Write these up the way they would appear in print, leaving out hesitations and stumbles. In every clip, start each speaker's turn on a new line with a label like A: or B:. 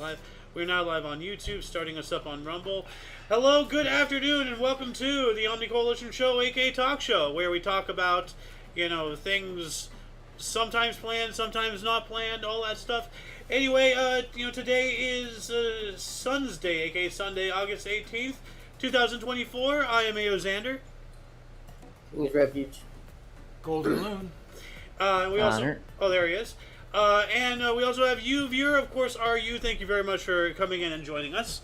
A: live. We're now live on YouTube, starting us up on Rumble. Hello, good afternoon, and welcome to the Omni Coalition Show, aka TOC Show, where we talk about, things sometimes planned, sometimes not planned, all that stuff. Anyway, today is Sun's Day, aka Sunday, August 18th, 2024. I am A.O. Xander.
B: Who's Refuge?
C: Golden Loon.
A: We also, there he is. And we also have you, viewer, of course, are you. Thank you very much for coming in and joining us.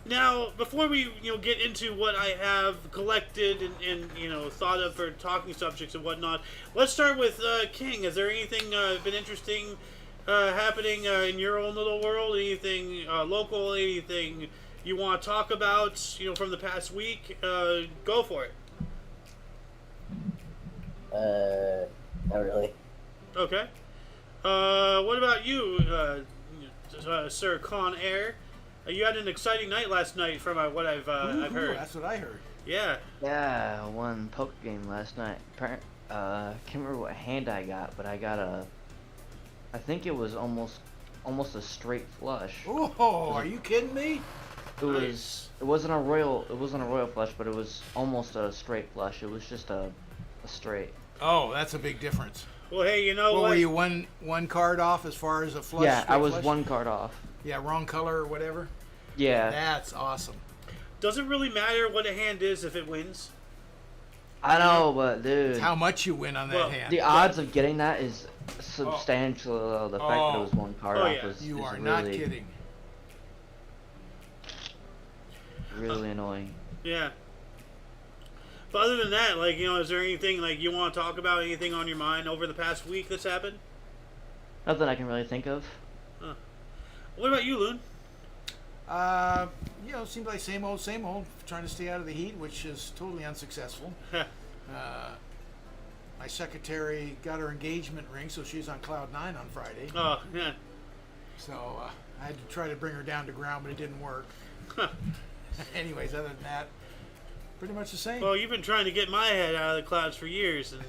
A: Now, before we get into what I have collected and thought of for talking subjects and whatnot, let's start with King. Has there anything been interesting happening in your own little world? Anything local? Anything you want to talk about? From the past week? Go for it.
B: Not really.
A: Okay. What about you, Sir Con Air? You had an exciting night last night, from what I've heard.
C: That's what I heard.
A: Yeah.
D: Yeah, I won poker game last night. Can't remember what hand I got, but I got I think it was almost a straight flush.
C: Oh, are you kidding me?
D: It wasn't a royal flush, but it was almost a straight flush. It was just a straight.
C: Oh, that's a big difference.
A: Well, hey, you know what?
C: Were you one card off as far as a flush?
D: Yeah, I was
C: flush?
D: one card off.
C: Yeah, wrong color or whatever?
D: Yeah.
C: That's awesome.
A: Does it really matter what a hand is if it wins?
D: I know, but dude.
C: It's how much you win on that hand.
D: The odds of getting that is substantial. The fact that it was one card off
A: yeah.
D: is
C: You are
D: really,
C: not kidding.
D: really annoying.
A: Yeah. But other than that, is there anything you want to talk about? Anything on your mind over the past week that's happened?
D: Nothing I can really think of.
A: Huh. What about you, Loon?
C: Seems like same old, trying to stay out of the heat, which is totally unsuccessful. My secretary got her engagement ring, so she's on cloud 9 on Friday.
A: Oh, yeah.
C: So I had to try to bring her down to ground, but it didn't work. Anyways, other than that, pretty much the same.
A: Well, you've been trying to get my head out of the clouds for years, and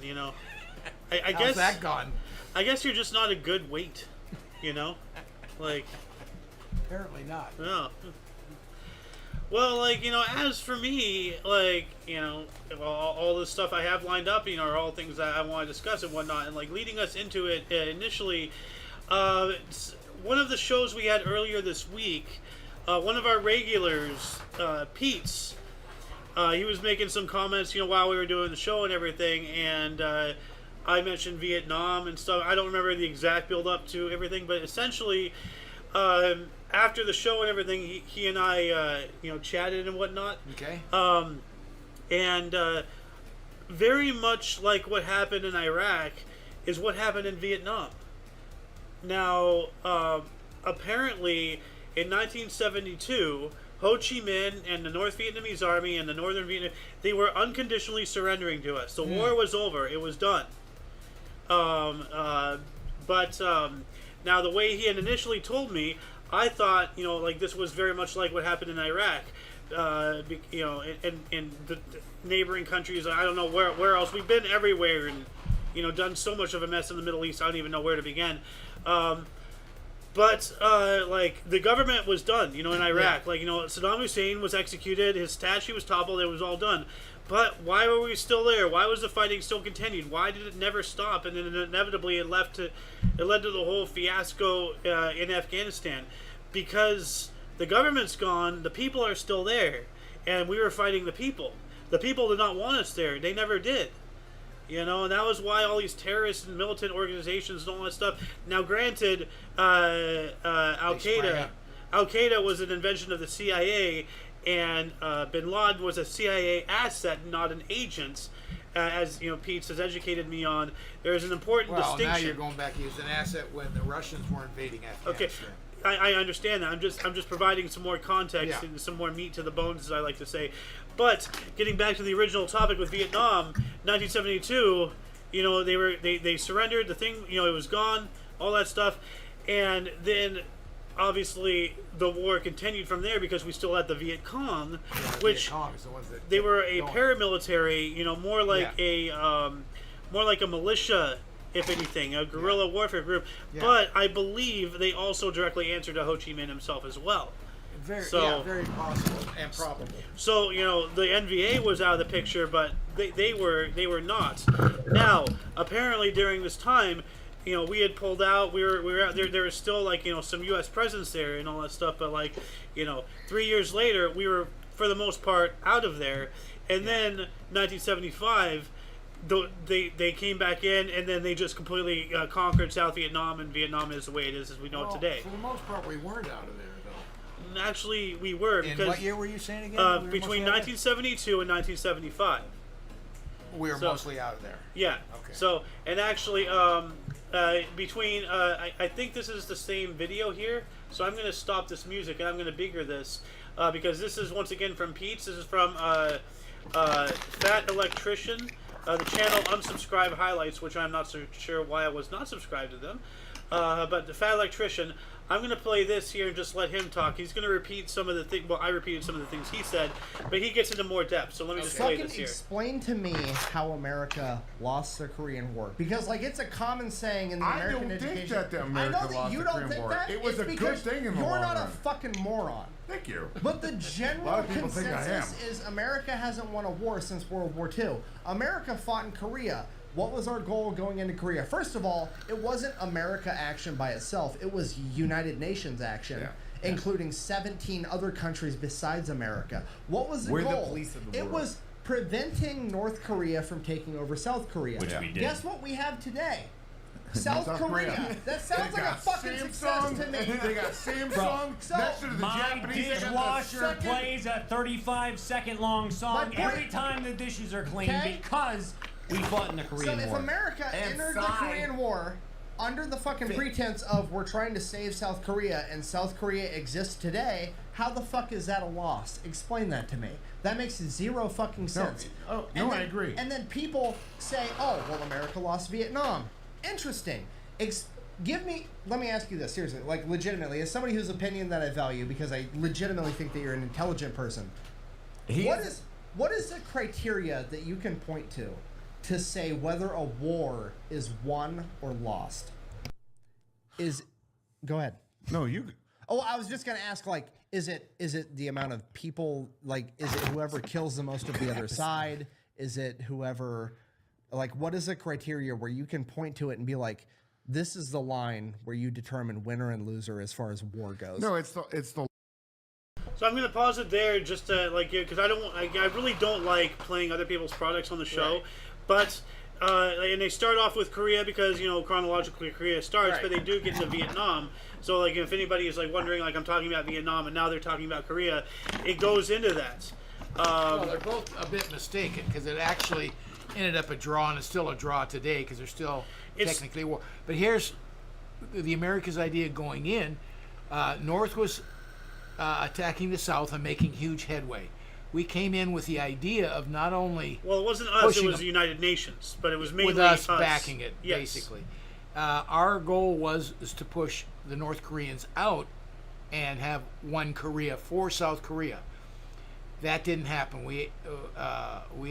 A: I guess
C: how's that gone?
A: I guess you're just not a good weight,
C: Apparently not.
A: No. Well, as for me, all the stuff I have lined up, are all things that I want to discuss and whatnot, and leading us into it initially, one of the shows we had earlier this week, one of our regulars, Pete's, he was making some comments, while we were doing the show and everything, and I mentioned Vietnam and stuff. I don't remember the exact build up to everything, but essentially, after the show and everything, he and I, chatted and whatnot.
C: Okay.
A: And very much like what happened in Iraq is what happened in Vietnam. Now, apparently, in 1972, Ho Chi Minh and the North Vietnamese Army and the Northern Vietnam, they were unconditionally surrendering to us. The war was over. It was done. But now the way he had initially told me, I thought, this was very much like what happened in Iraq, in the neighboring countries. I don't know where else. We've been everywhere and, done so much of a mess in the Middle East. I don't even know where to begin. But the government was done, in Iraq. Yeah. Saddam Hussein was executed, his statue was toppled, it was all done. But why were we still there? Why was the fighting still continued? Why did it never stop? And then inevitably it led to the whole fiasco in Afghanistan. Because the government's gone, the people are still there. And we were fighting the people. The people did not want us there. They never did. And that was why all these terrorist and militant organizations and all that stuff. Now, granted, Al-Qaeda was an invention of the CIA, and Bin Laden was a CIA asset, not an agent. As Pete has educated me on, there is an important distinction.
C: Well, now you're going back. He was an asset when the Russians were invading Afghanistan.
A: Okay. I understand that. I'm just providing some more context and some more meat to the bones, as I like to say. But getting back to the original topic with Vietnam, 1972, they surrendered. The thing, it was gone. All that stuff, and then obviously the war continued from there because we still had the Viet Cong, which
C: Viet Cong is the ones that
A: they were a paramilitary, more like a militia if anything, a guerrilla warfare group.
C: Yeah.
A: But I believe they also directly answered to Ho Chi Minh himself as well.
C: Very possible and probable.
A: So the NVA was out of the picture, but they were not. Now, apparently during this time, we had pulled out. We were out there. There was still some U.S. presence there and all that stuff. But 3 years later, we were for the most part out of there. And then 1975, they came back in, and then they just completely conquered South Vietnam, and Vietnam is the way it is as we know it today.
C: For the most part, we weren't out of there, though.
A: Actually, we were.
C: In
A: because
C: what year were you saying again?
A: Between 1972 and 1975.
C: We were mostly out of there.
A: Yeah.
C: Okay.
A: So, and actually, between, I think this is the same video here. So I'm going to stop this music and I'm going to bigger this because this is once again from Pete's. This is from Fat Electrician, the channel Unsubscribe Highlights, which I'm not so sure why I was not subscribed to them. But the Fat Electrician, I'm going to play this here and just let him talk. He's going to repeat some of the things. Well, I repeated some of the things he said, but he gets into more depth. So let me just play this here.
E: Explain to me how America lost the Korean War, because it's a common saying in the American education.
F: I don't think that America lost the Korean War. It was a good thing in the long run.
E: You're not a fucking moron.
F: Thank you.
E: But the general consensus is America hasn't won a war since World War II. America fought in Korea. What was our goal going into Korea? First of all, it wasn't America action by itself. It was United Nations action, including 17 other countries besides America. What was the goal?
F: We're the police of the world.
E: It was preventing North Korea from taking over South Korea.
F: Which we did.
E: Guess what we have today? South Korea. That sounds like a fucking success to me.
F: They got Samsung next to the
G: My
F: Japanese.
G: dishwasher plays a 35-second long song every time the dishes are cleaned because we fought in the Korean War.
E: So if America entered the Korean War under the fucking pretense of we're trying to save South Korea and South Korea exists today, how the fuck is that a loss? Explain that to me. That makes zero fucking sense.
F: I agree.
E: And then people say, oh, well, America lost Vietnam. Interesting. Let me ask you this, seriously, legitimately, as somebody whose opinion that I value, because I legitimately think that you're an intelligent person, what is the criteria that you can point to say whether a war is won or lost? Go ahead.
F: No, you.
E: Oh, I was just gonna ask, is it the amount of people? Is it whoever kills the most of the other side? Is it whoever? What is the criteria where you can point to it and be like, this is the line where you determine winner and loser as far as war goes?
F: No, it's the.
A: So I'm going to pause it there just to because I really don't like playing other people's products on the show, but and they start off with Korea because chronologically Korea starts, but they do get into Vietnam. So if anybody is wondering I'm talking about Vietnam and now they're talking about Korea, it goes into that.
C: Well, they're both a bit mistaken because it actually ended up a draw and it's still a draw today because they're still technically war. But here's the America's idea going in. North was attacking the South and making huge headway. We came in with the idea of not only
A: it wasn't us, it was the United Nations, but it was mainly
C: with us backing it,
A: yes.
C: basically. Our goal is to push the North Koreans out and have one Korea for South Korea. That didn't happen. We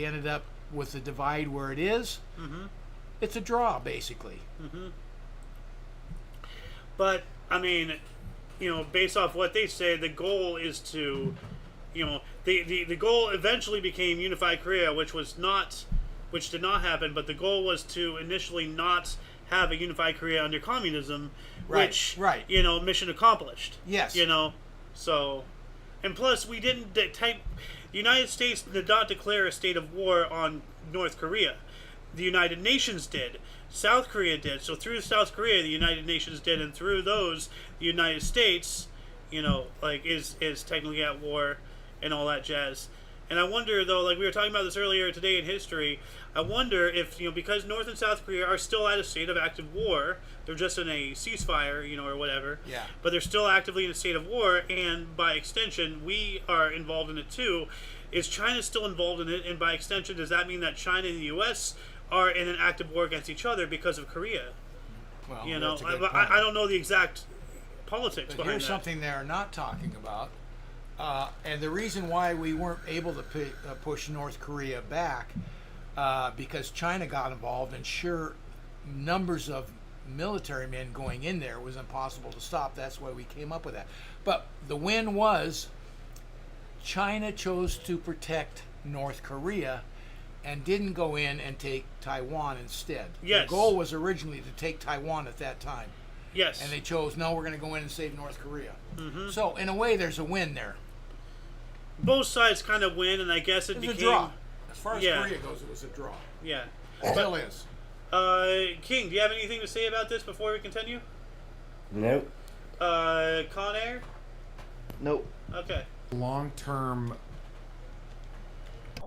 C: ended up with the divide where it is. Mm-hmm. It's a draw, basically.
A: Mm-hmm. But based off what they say, the goal is to, the goal eventually became unified Korea, which did not happen. But the goal was to initially not have a unified Korea under communism, which mission accomplished.
C: Yes.
A: So, and plus we didn't the United States did not declare a state of war on North Korea. The United Nations did. South Korea did. So through South Korea, the United Nations did, and through those, the United States, is technically at war and all that jazz. And I wonder, though, we were talking about this earlier today in history, I wonder if, because North and South Korea are still at a state of active war, they're just in a ceasefire, or whatever, but they're still actively in a state of war, and by extension, we are involved in it too. Is China still involved in it, and by extension, does that mean that China and the U.S. are in an active war against each other because of Korea?
C: Well,
A: I don't know the exact politics behind
C: here's
A: that.
C: Something they're not talking about. And the reason why we weren't able to push North Korea back, because China got involved, and sure numbers of military men going in there was impossible to stop. That's why we came up with that. But the win was China chose to protect North Korea and didn't go in and take Taiwan instead.
A: Yes.
C: The goal was originally to take Taiwan at that time.
A: Yes.
C: And they chose, no, we're going to go in and save North Korea.
A: Mm-hmm.
C: So, in a way, there's a win there.
A: Both sides kind of win, and I guess it
C: was
A: became...
C: a draw. As far as Korea goes, it was a draw.
A: Yeah.
C: Still is.
A: King, do you have anything to say about this before we continue?
B: Nope.
A: Con Air?
D: Nope.
A: Okay.
F: Long-term...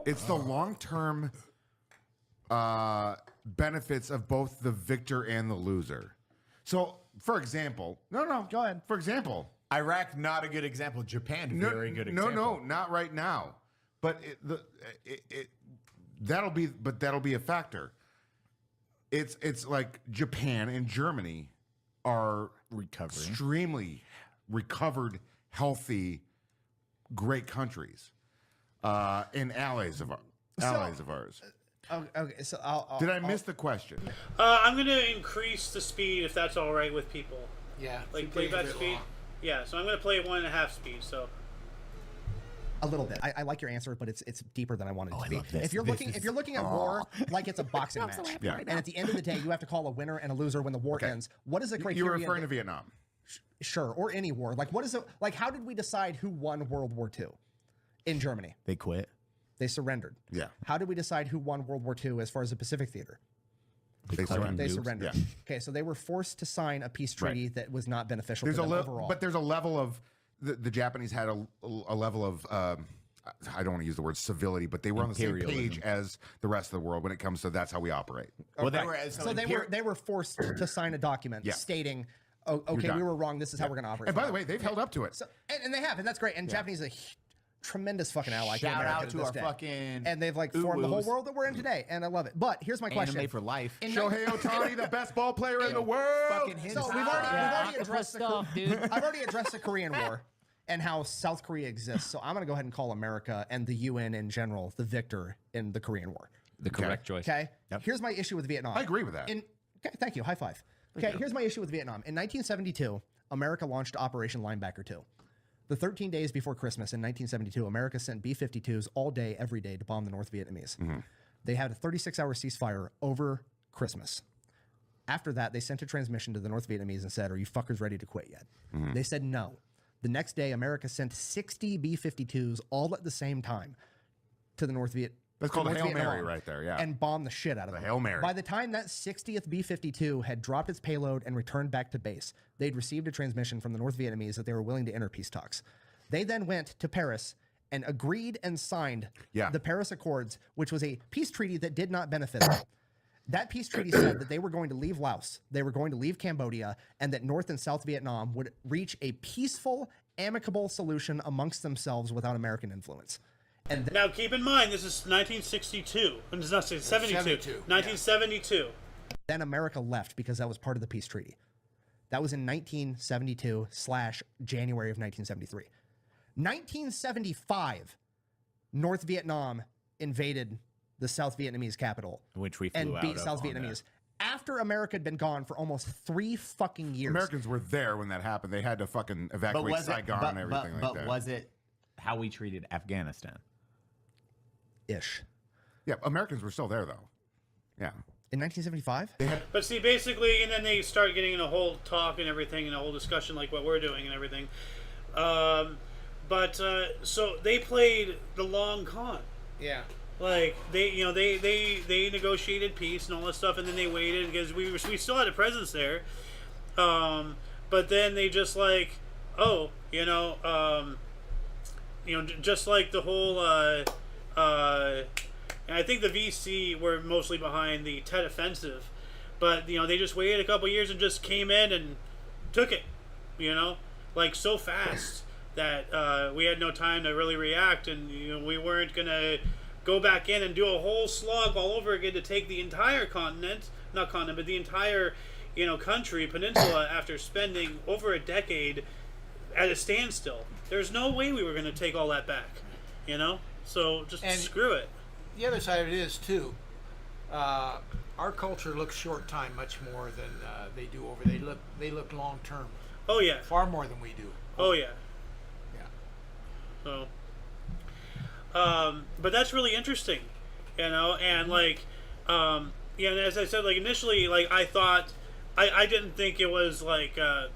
F: It's the long-term benefits of both the victor and the loser. So, for example... No, go ahead. For example...
H: Iraq, not a good example. Japan, very good example.
F: No, not right now. But that'll be a factor. It's like Japan and Germany are extremely recovered, healthy, great countries, and allies of ours.
E: Okay, so I'll
F: Did I miss the question?
A: I'm going to increase the speed if that's all right with people.
C: Yeah.
A: Like playback speed? Yeah, so I'm going to play at 1.5 speed, so...
E: A little bit. I like your answer, but it's deeper than I wanted it to be.
H: love this.
E: If you're looking at war like it's a boxing match,
F: Yeah.
E: and at the end of the day you have to call a winner and a loser when the war ends. What is the criteria?
F: You were referring to Vietnam.
E: Sure, or any war. Like what is it? Like how did we decide who won World War II in Germany?
H: They quit.
E: They surrendered.
F: Yeah.
E: How did we decide who won World War II as far as the Pacific Theater?
F: They surrendered.
E: They surrendered.
F: Yeah.
E: Okay, so they were forced to sign a peace treaty that was not beneficial
F: There's
E: to
F: a
E: them overall.
F: but there's a level of the Japanese had a level of I don't want to use the word civility, but they were on the same page as the rest of the world when it comes to that's how we operate.
H: Well, they were
E: they were forced to sign a document stating, "Oh, okay, we were wrong. This is how we're going to operate."
F: And by the way, they've held up to it.
E: So, and they have, and that's great. And Japanese is a tremendous fucking ally.
H: Shout
E: America
H: out to
E: this
H: our
E: day.
H: fucking
E: and they've like formed the whole world that we're in today, and I love it. But here's my question:
H: Anime for life.
F: Shohei Ohtani, the best ball player in the world.
H: Fucking
E: So we've already addressed
G: stuff, dude.
E: I've already addressed the Korean War and how South Korea exists. So I'm going to go ahead and call America and the UN in general the victor in the Korean War.
I: The correct choice.
E: Okay. Here's my issue with Vietnam.
F: I agree with that.
E: Okay, thank you. High five. Okay, here's my issue with Vietnam. In 1972, America launched Operation Linebacker 2. The 13 days before Christmas in 1972, America sent B-52s all day, every day to bomb the North Vietnamese.
F: Mm-hmm.
E: They had a 36-hour ceasefire over Christmas. After that, they sent a transmission to the North Vietnamese and said, "Are you fuckers ready to quit yet?"
F: Mm-hmm.
E: They said no. The next day, America sent 60 B-52s all at the same time to the North Viet.
F: That's called a
E: North
F: Hail
E: Vietnam
F: Mary right there, yeah.
E: And bombed the shit out of them.
F: Hail Mary.
E: By the time that 60th B-52 had dropped its payload and returned back to base, they'd received a transmission from the North Vietnamese that they were willing to enter peace talks. They then went to Paris and agreed and signed the Paris Accords, which was a peace treaty that did not benefit them. That peace treaty said that they were going to leave Laos, they were going to leave Cambodia, and that North and South Vietnam would reach a peaceful, amicable solution amongst themselves without American influence. And
A: now keep in mind, this is 1962. It's not 72. 1972.
E: Then America left because that was part of the peace treaty. That was in 1972/January of 1973. 1975, North Vietnam invaded the South Vietnamese capital,
H: which we flew
E: and
H: out
E: beat
H: of
E: South
H: on
E: Vietnamese. After America had been gone for almost 3 fucking years.
F: Americans were there when that happened. They had to fucking evacuate Saigon and everything like that.
H: But was it how we treated Afghanistan?
E: Ish.
F: Yeah, Americans were still there though. Yeah.
E: In 1975?
A: But see, basically, and then they start getting in a whole talk and everything, and a whole discussion like what we're doing and everything. So they played the long con.
C: Yeah.
A: Like they negotiated peace and all that stuff, and then they waited because we still had a presence there. But then they just like, just like the whole. And I think the VC were mostly behind the Tet Offensive, but they just waited a couple years and just came in and took it, like so fast that we had no time to really react, and we weren't gonna go back in and do a whole slog all over again to take the entire but the entire country, peninsula, after spending over a decade at a standstill. There's no way we were gonna take all that back, So just screw it.
C: The other side of it is too, Our culture looks short time much more than they do over. They look long term.
A: Oh yeah.
C: Far more than we do.
A: Oh yeah.
C: Yeah.
A: So, but that's really interesting, and like, yeah, and as I said, like initially, like I thought, I didn't think it was like a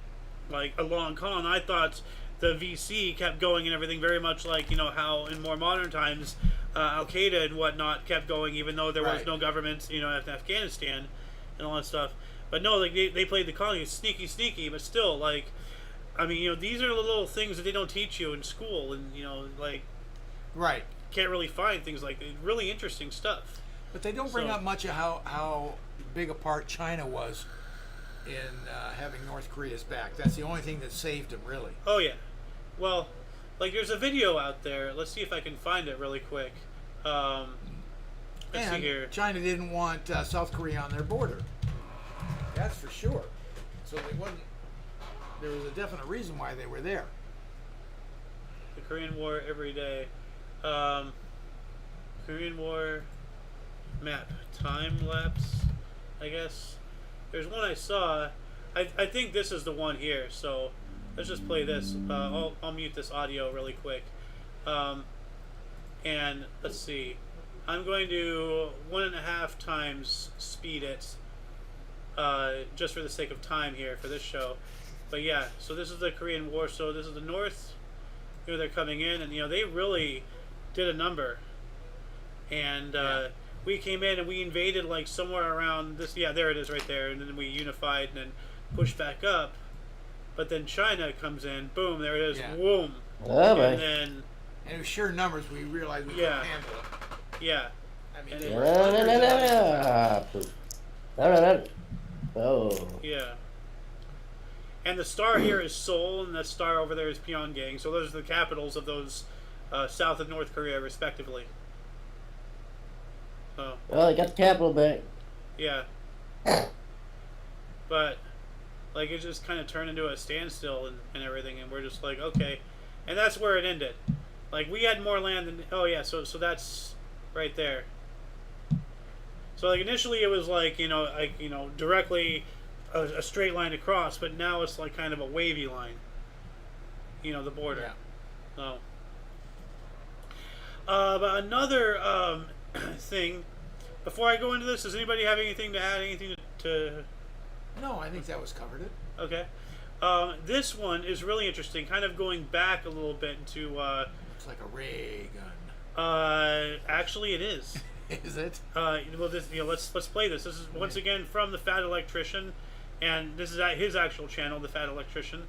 A: long con. I thought the VC kept going and everything very much like how in more modern times Al Qaeda and whatnot kept going, even though there was no government in Afghanistan and all that stuff. But no, like they played the con, sneaky, but still, like, I mean, these are the little things that they don't teach you in school, and like, can't really find things like that. Really interesting stuff.
C: But they don't bring up much of how big a part China was in having North Korea's back. That's the only thing that saved them, really.
A: Oh yeah. Well, like there's a video out there. Let's see if I can find it really quick. Let's see here.
C: China didn't want South Korea on their border. That's for sure. So they wasn't. There was a definite reason why they were there.
A: The Korean War every day. Korean War map time lapse. I guess there's one I saw. I think this is the one here. So let's just play this. I'll mute this audio really quick. And let's see. I'm going to 1.5 times speed it. Just for the sake of time here for this show. But yeah, so this is the Korean War. So this is the North. They're coming in, and they really did a number. And we came in and we invaded like somewhere around this. Yeah, there it is right there. And then we unified and then pushed back up. But then China comes in. Boom, there it is.
C: Yeah.
A: Boom.
B: Oh,
A: and then.
C: And it was sheer numbers. We realized we couldn't handle it.
A: Yeah.
C: I mean,
B: Oh.
A: Yeah. And the star here is Seoul, and the star over there is Pyongyang. So those are the capitals of those South and North Korea, respectively. So.
B: Well, I got the capital back.
A: Yeah. But, like, it just kind of turned into a standstill and everything, and we're just like, okay. And that's where it ended. Like, we had more land than... Oh, yeah, so that's right there. So, like, initially it was like, directly a straight line across, but now it's like kind of a wavy line. The border. Yeah. So. But another thing, before I go into this, does anybody have anything to add? Anything to...
C: No, I think that was covered it.
A: Okay. This one is really interesting, kind of going back a little bit into...
C: It's like a ray gun.
A: Actually it is.
C: Is it?
A: Well, this, let's play this. This is once again from the Fat Electrician, and this is at his actual channel, the Fat Electrician.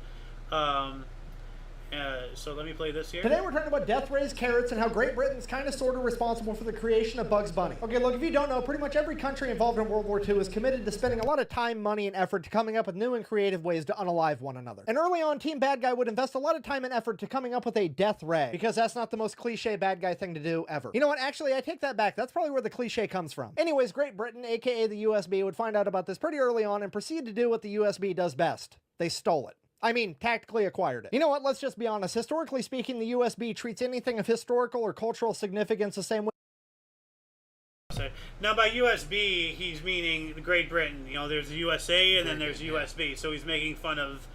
A: So let me play this here.
E: Today we're talking about death rays, carrots, and how Great Britain's kind of sort of responsible for the creation of Bugs Bunny. Okay, look, if you don't know, pretty much every country involved in World War II is committed to spending a lot of time, money, and effort to coming up with new and creative ways to unalive one another. And early on, Team Bad Guy would invest a lot of time and effort to coming up with a death ray, because that's not the most cliche bad guy thing to do ever. You know what, actually, I take that back. That's probably where the cliche comes from. Anyways, Great Britain, aka the USB, would find out about this pretty early on and proceed to do what the USB does best. They stole it. I mean, tactically acquired it. You know what, let's just be honest. Historically speaking, the USB treats anything of historical or cultural significance the same way.
A: Now, by USB, he's meaning Great Britain. There's the USA and then there's USB. So he's making fun of,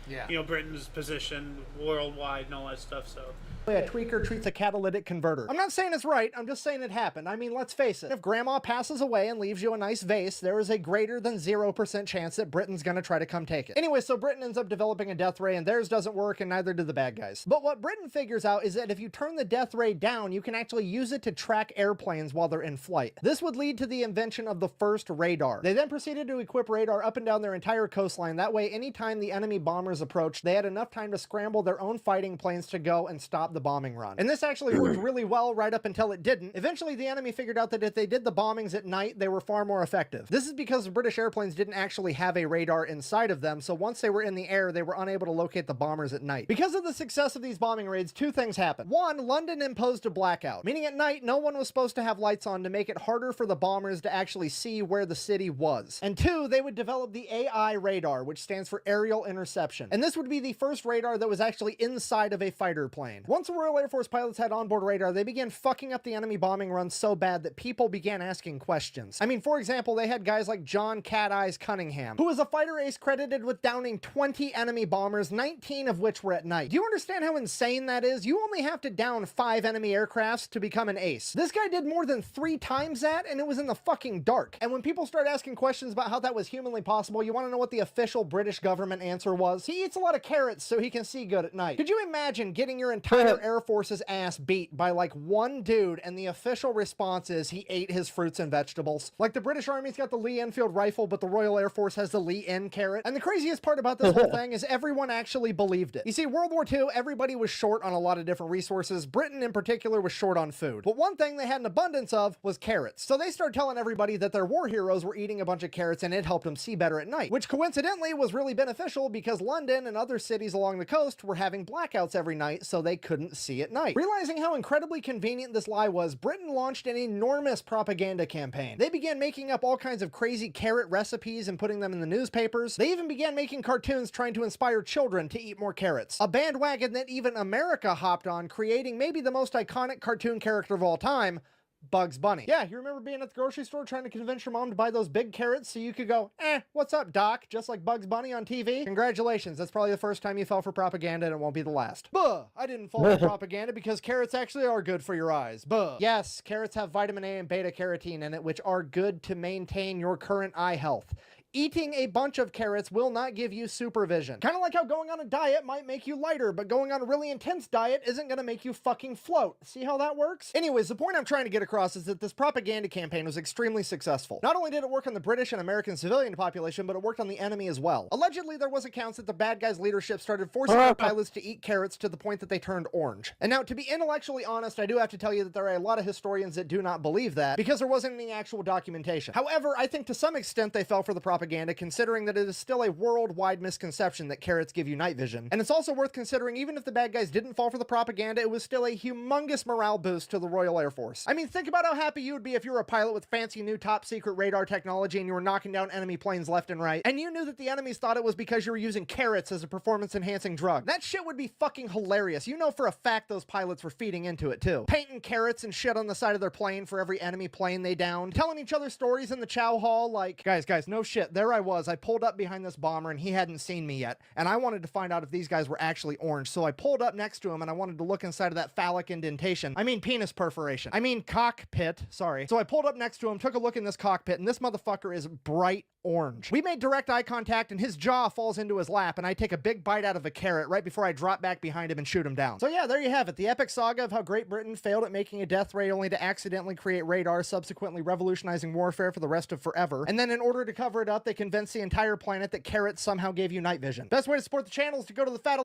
A: Britain's position worldwide and all that stuff, so...
E: A tweaker treats a catalytic converter. I'm not saying it's right, I'm just saying it happened. I mean, let's face it. If grandma passes away and leaves you a nice vase, there is a greater than 0% chance that Britain's gonna try to come take it. Anyway, so Britain ends up developing a death ray and theirs doesn't work and neither do the bad guys. But what Britain figures out is that if you turn the death ray down, you can actually use it to track airplanes while they're in flight. This would lead to the invention of the first radar. They then proceeded to equip radar up and down their entire coastline. That way, anytime the enemy bombers approached, they had enough time to scramble their own fighting planes to go and stop the bombing run. And this actually worked really well right up until it didn't. Eventually, the enemy figured out that if they did the bombings at night, they were far more effective. This is because the British airplanes didn't actually have a radar inside of them, so once they were in the air, they were unable to locate the bombers at night. Because of the success of these bombing raids, two things happened. One, London imposed a blackout, meaning at night, no one was supposed to have lights on to make it harder for the bombers
I: bombers to actually see where the city was. And 2, they would develop the AI radar, which stands for aerial interception. And this would be the first radar that was actually inside of a fighter plane. Once the Royal Air Force pilots had onboard radar, they began fucking up the enemy bombing runs so bad that people began asking questions. I mean, for example, they had guys like John Cat Eyes Cunningham, who was a fighter ace credited with downing 20 enemy bombers, 19 of which were at night. Do you understand how insane that is? You only have to down 5 enemy aircrafts to become an ace. This guy did more than 3 times that, and it was in the fucking dark. And when people start asking questions about how that was humanly possible, you want to know what the official British government answer was? He eats a lot of carrots so he can see good at night. Could you imagine getting your entire Air Force's ass beat by like one dude, and the official response is he ate his fruits and vegetables? Like, the British Army's got the Lee Enfield rifle, but the Royal Air Force has the Lee N carrot. And the craziest part about this whole thing is everyone actually believed it. You see, World War II, everybody was short on a lot of different resources. Britain in particular was short on food. But one thing they had an abundance of was carrots. So they started telling everybody that their war heroes were eating a bunch of carrots and it helped them see better at night, which coincidentally was really beneficial because London and other cities along the coast were having blackouts every night, so they couldn't see at night. Realizing how incredibly convenient this lie was, Britain launched an enormous propaganda campaign. They began making up all kinds of crazy carrot recipes and putting them in the newspapers. They even began making cartoons trying to inspire children to eat more carrots. A bandwagon that even America hopped on, creating maybe the most iconic cartoon character of all time, Bugs Bunny. Yeah, you remember being at the grocery store trying to convince your mom to buy those big carrots so you could go, what's up, Doc? Just like Bugs Bunny on TV? Congratulations, that's probably the first time you fell for propaganda and it won't be the last. Buh! I didn't fall for propaganda because carrots actually are good for your eyes. Buh! Yes, carrots have vitamin A and beta carotene in it, which are good to maintain your current eye health. Eating a bunch of carrots will not give you supervision. Kind of like how going on a diet might make you lighter, but going on a really intense diet isn't going to make you fucking float. See how that works? Anyways, the point I'm trying to get across is that this propaganda campaign was extremely successful. Not only did it work on the British and American civilian population, but it worked on the enemy as well. Allegedly, there was accounts that the bad guys' leadership started forcing their pilots to eat carrots to the point that they turned orange. And now, to be intellectually honest, I do have to tell you that there are a lot of historians that do not believe that because there wasn't any actual documentation. However, I think to some extent they fell for the propaganda, considering that it is still a worldwide misconception that carrots give you night vision. And it's also worth considering, even if the bad guys didn't fall for the propaganda, it was still a humongous morale boost to the Royal Air Force. I mean, think about how happy you would be if you were a pilot with fancy new top secret radar technology and you were knocking down enemy planes left and right, and you knew that the enemies thought it was because you were using carrots as a performance enhancing drug. That shit would be fucking hilarious. You know for a fact those pilots were feeding into it too. Painting carrots and shit on the side of their plane for every enemy plane they downed. Telling each other stories in the chow hall like, guys, no shit, there I was. I pulled up behind this bomber and he hadn't seen me yet, and I wanted to find out if these guys were actually orange, so I pulled up next to him and I wanted to look inside of that phallic indentation. I mean penis perforation. I mean cockpit, sorry. So I pulled up next to him, took a look in this cockpit, and this motherfucker is bright orange. We made direct eye contact and his jaw falls into his lap and I take a big bite out of a carrot right before I drop back behind him and shoot him down. So yeah, there you have it. The epic saga of how Great Britain failed at making a death ray only to accidentally create radar, subsequently revolutionizing warfare for the rest of forever. And then in order to cover it up, they convinced the entire planet that carrots somehow gave you night vision. Best way to support the channel is to go to the Fat...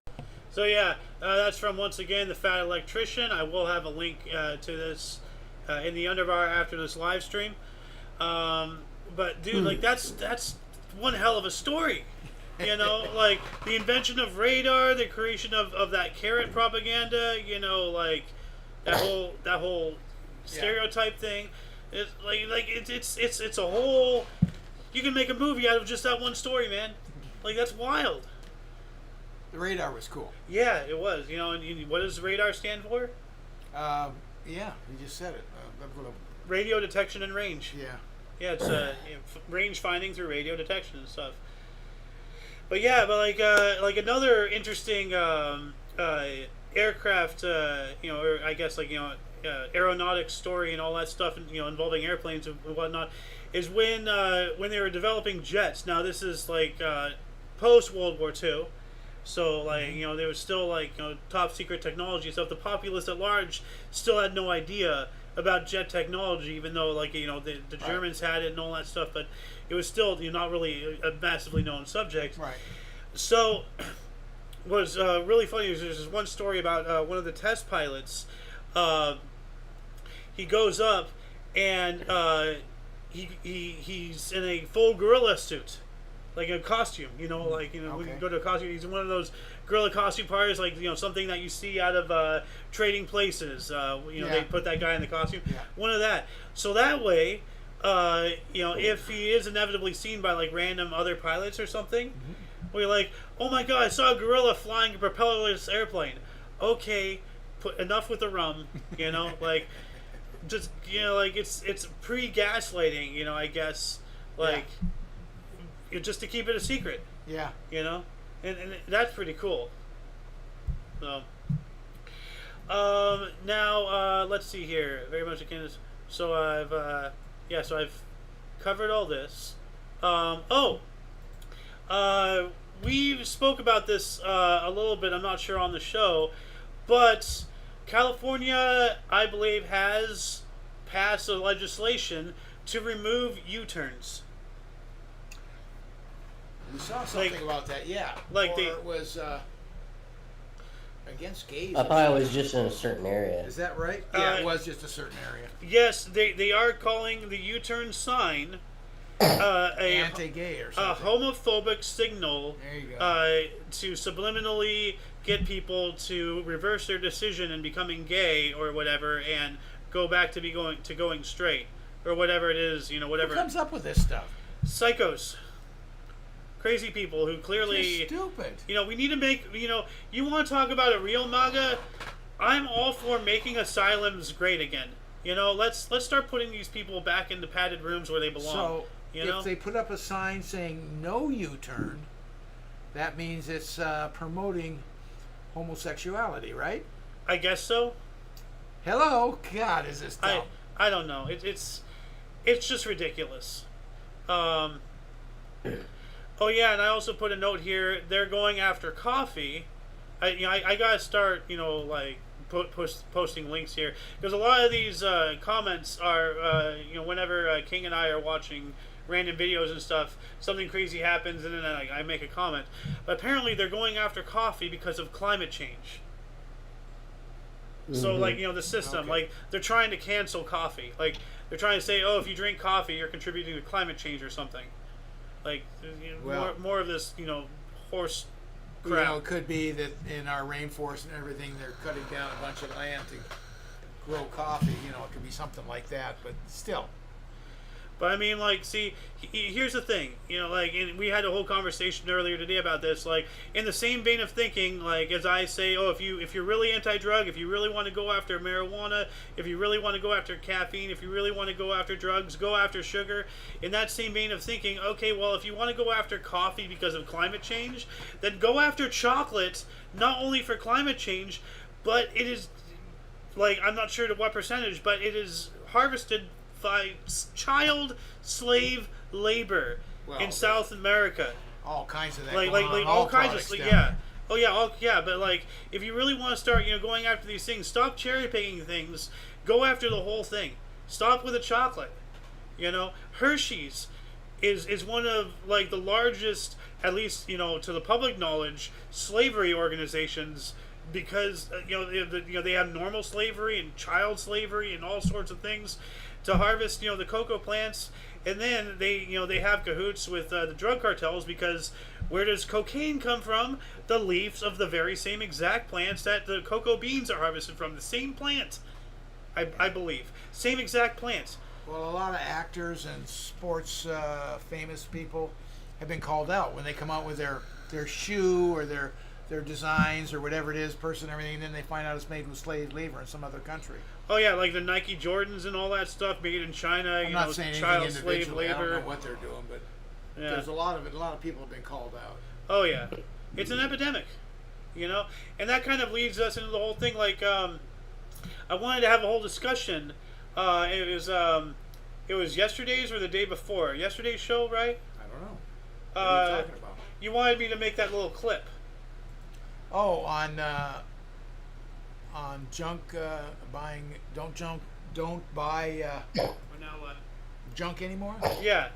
A: So yeah, that's from, once again, the Fat Electrician. I will have a link to this in the underbar after this live stream. But dude, like that's one hell of a story. You know, like the invention of radar, the creation of that carrot propaganda, you know, like that whole stereotype thing. It's like it's a whole, you can make a movie out of just that one story, man. Like, that's wild.
C: The radar was cool.
A: Yeah, it was. You know, and what does radar stand for?
C: Yeah, you just said it.
A: Radio detection and range.
C: Yeah.
A: Yeah, it's range finding through radio detection and stuff. But yeah, but like another interesting aircraft, you know, or I guess like, you know, aeronautics story and all that stuff, and, you know, involving airplanes and whatnot, is when they were developing jets. Now this is like post World War II, so like, you know, there was still like, you know, top secret technology. So if the populace at large still had no idea about jet technology, even though, like, you know, the Germans had it and all that stuff, but it was still, you know, not really a massively known subject.
C: Right. So
A: what was really funny is there's this one story about one of the test pilots. He goes up and he's in a full gorilla suit, like a costume, you know, like, you know, we can go to a costume. He's in one of those gorilla costume parties, like, you know, something that you see out of Trading Places. You know, they put that guy in the costume. Yeah. One of that. So that way, if he is inevitably seen by like random other pilots or something, we're like, oh my god, I saw a gorilla flying a propellerless airplane. Okay, enough with the rum, like, just like it's pre-gaslighting, I guess, like, just to keep it a secret.
C: Yeah.
A: And that's pretty cool. So, now let's see here. Very much akin to. So I've covered all this. We spoke about this a little bit. I'm not sure on the show, but California, I believe, has passed a legislation to remove U-turns.
C: We saw something about that, yeah. It was against gays.
B: I thought it was just in a certain area.
C: Is that right? Yeah, it was just a certain area.
A: Yes, they are calling the U-turn sign
C: anti-gay or something.
A: A homophobic signal.
C: There you go.
A: To subliminally get people to reverse their decision in becoming gay or whatever, and go back to going straight or whatever it is. Whatever.
C: Who comes up with this stuff?
A: Psychos. Crazy people who clearly
C: just stupid.
A: We need to make you want to talk about a real MAGA. I'm all for making asylums great again. Let's start putting these people back into padded rooms where they belong.
C: So if they put up a sign saying no U-turn, that means it's promoting homosexuality, right?
A: I guess so.
C: Hello, God, is this dumb?
A: I don't know. It's just ridiculous. Oh yeah, and I also put a note here. They're going after coffee. I gotta start, posting links here, because a lot of these comments are, whenever King and I are watching random videos and stuff, something crazy happens, and then I make a comment. But apparently, they're going after coffee because of climate change. So, the system, they're trying to cancel coffee. They're trying to say, oh, if you drink coffee, you're contributing to climate change or something. More of this, horse crap.
C: It could be that in our rainforest and everything, they're cutting down a bunch of land to grow coffee. It could be something like that, but still.
A: But I mean, see, here's the thing, and we had a whole conversation earlier today about this. In the same vein of thinking, as I say, oh, if you're really anti-drug, if you really want to go after marijuana, if you really want to go after caffeine, if you really want to go after drugs, go after sugar. In that same vein of thinking, okay, well, if you want to go after coffee because of climate change, then go after chocolate, not only for climate change, but it is, I'm not sure to what percentage, but it is harvested by child slave labor in South America.
C: All kinds of that.
A: All kinds of yeah. Oh yeah, but if you really want to start, going after these things, stop cherry picking things. Go after the whole thing. Stop with the chocolate. Hershey's is one of the largest, at least to the public knowledge, slavery organizations, because they have normal slavery and child slavery and all sorts of things to harvest the cocoa plants, and then they have cahoots with the drug cartels, because where does cocaine come from? The leaves of the very same exact plants that the cocoa beans are harvested from. The same plant, I believe, same exact plant.
C: Well, a lot of actors and sports famous people have been called out when they come out with their shoe or their designs or whatever it is, person and everything, and then they find out it's made with slave labor in some other country.
A: Oh yeah, the Nike Jordans and all that stuff made in China.
C: I'm not saying
A: child
C: anything
A: slave
C: individually.
A: labor.
C: I don't know what they're doing, but there's a lot of people have been called out.
A: Oh yeah, it's an epidemic, and that kind of leads us into the whole thing. I wanted to have a whole discussion. It was yesterday's or the day before. Yesterday's show, right?
C: I don't know. What are you talking about?
A: You wanted me to make that little clip.
C: Oh, on junk buying. Don't buy junk anymore.
A: Yeah.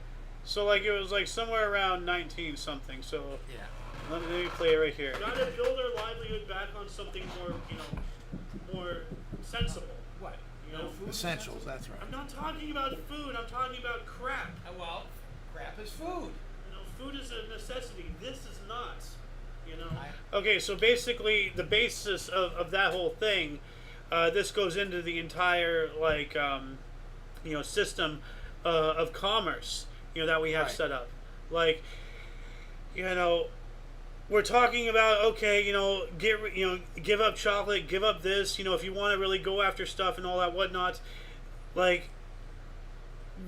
A: So it was somewhere around 19 something. So
C: yeah.
A: Let me play it right here. Got to build our livelihood back on something more, more sensible.
C: What? Essentials. That's right.
A: I'm not talking about food. I'm talking about crap.
C: Well, crap is food.
A: Food is a necessity. This is not. Okay, so basically the basis of that whole thing, this goes into the entire system of commerce, that we have set up. Like, we're talking about, okay, give up chocolate, give up this, if you want to really go after stuff and all that whatnot. Like,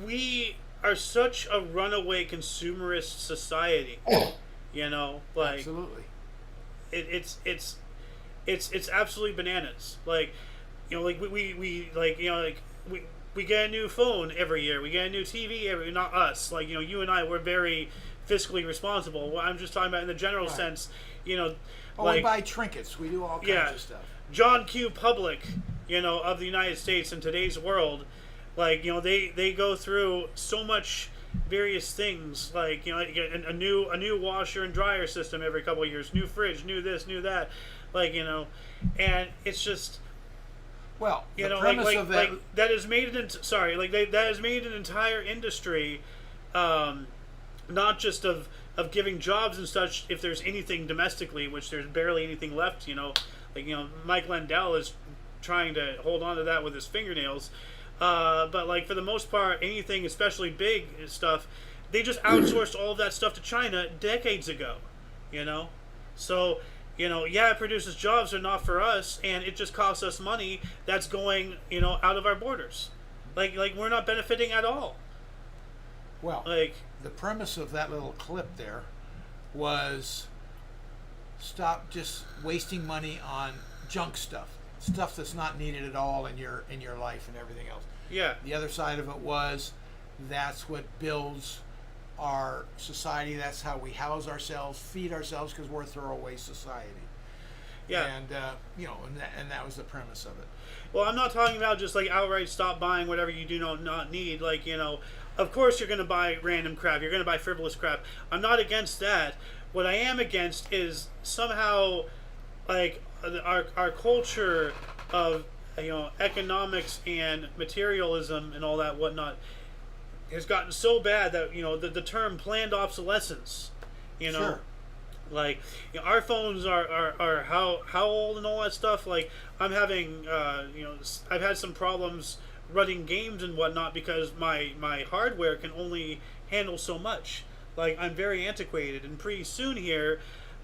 A: we are such a runaway consumerist society, like
C: Absolutely.
A: it's absolutely bananas. Like, like we get a new phone every year, we get a new TV not us, like, you and I, we're very fiscally responsible. Well, I'm just talking about in the general sense,
C: we buy trinkets, we do all kinds of stuff.
A: John Q. Public, of the United States in today's world, like, they go through so much various things, like, a new washer and dryer system every couple of years, new fridge, new this, new that, like, and it's just,
C: well, the premise of that,
A: that has made it that has made an entire industry, not just of giving jobs and such, if there's anything domestically, which there's barely anything left, Mike Lindell is trying to hold on to that with his fingernails. But, like, for the most part, anything, especially big stuff, they just outsourced all of that stuff to China decades ago, So, it produces jobs, but not for us, and it just costs us money that's going, out of our borders. Like we're not benefiting at all.
C: Well,
A: like,
C: the premise of that little clip there was stop just wasting money on junk stuff that's not needed at all in your life and everything else.
A: Yeah.
C: The other side of it was that's what builds our society. That's how we house ourselves, feed ourselves, because we're a throwaway society.
A: Yeah.
C: And and that was the premise of it.
A: Well, I'm not talking about just like outright stop buying whatever you do not need. Like, of course you're going to buy random crap. You're going to buy frivolous crap. I'm not against that. What I am against is somehow, like, our culture of economics and materialism and all that whatnot has gotten so bad that the term planned obsolescence,
C: Sure.
A: like, our phones are how old and all that stuff. Like, I'm having I've had some problems running games and whatnot because my hardware can only handle so much. Like, I'm very antiquated, and pretty soon here,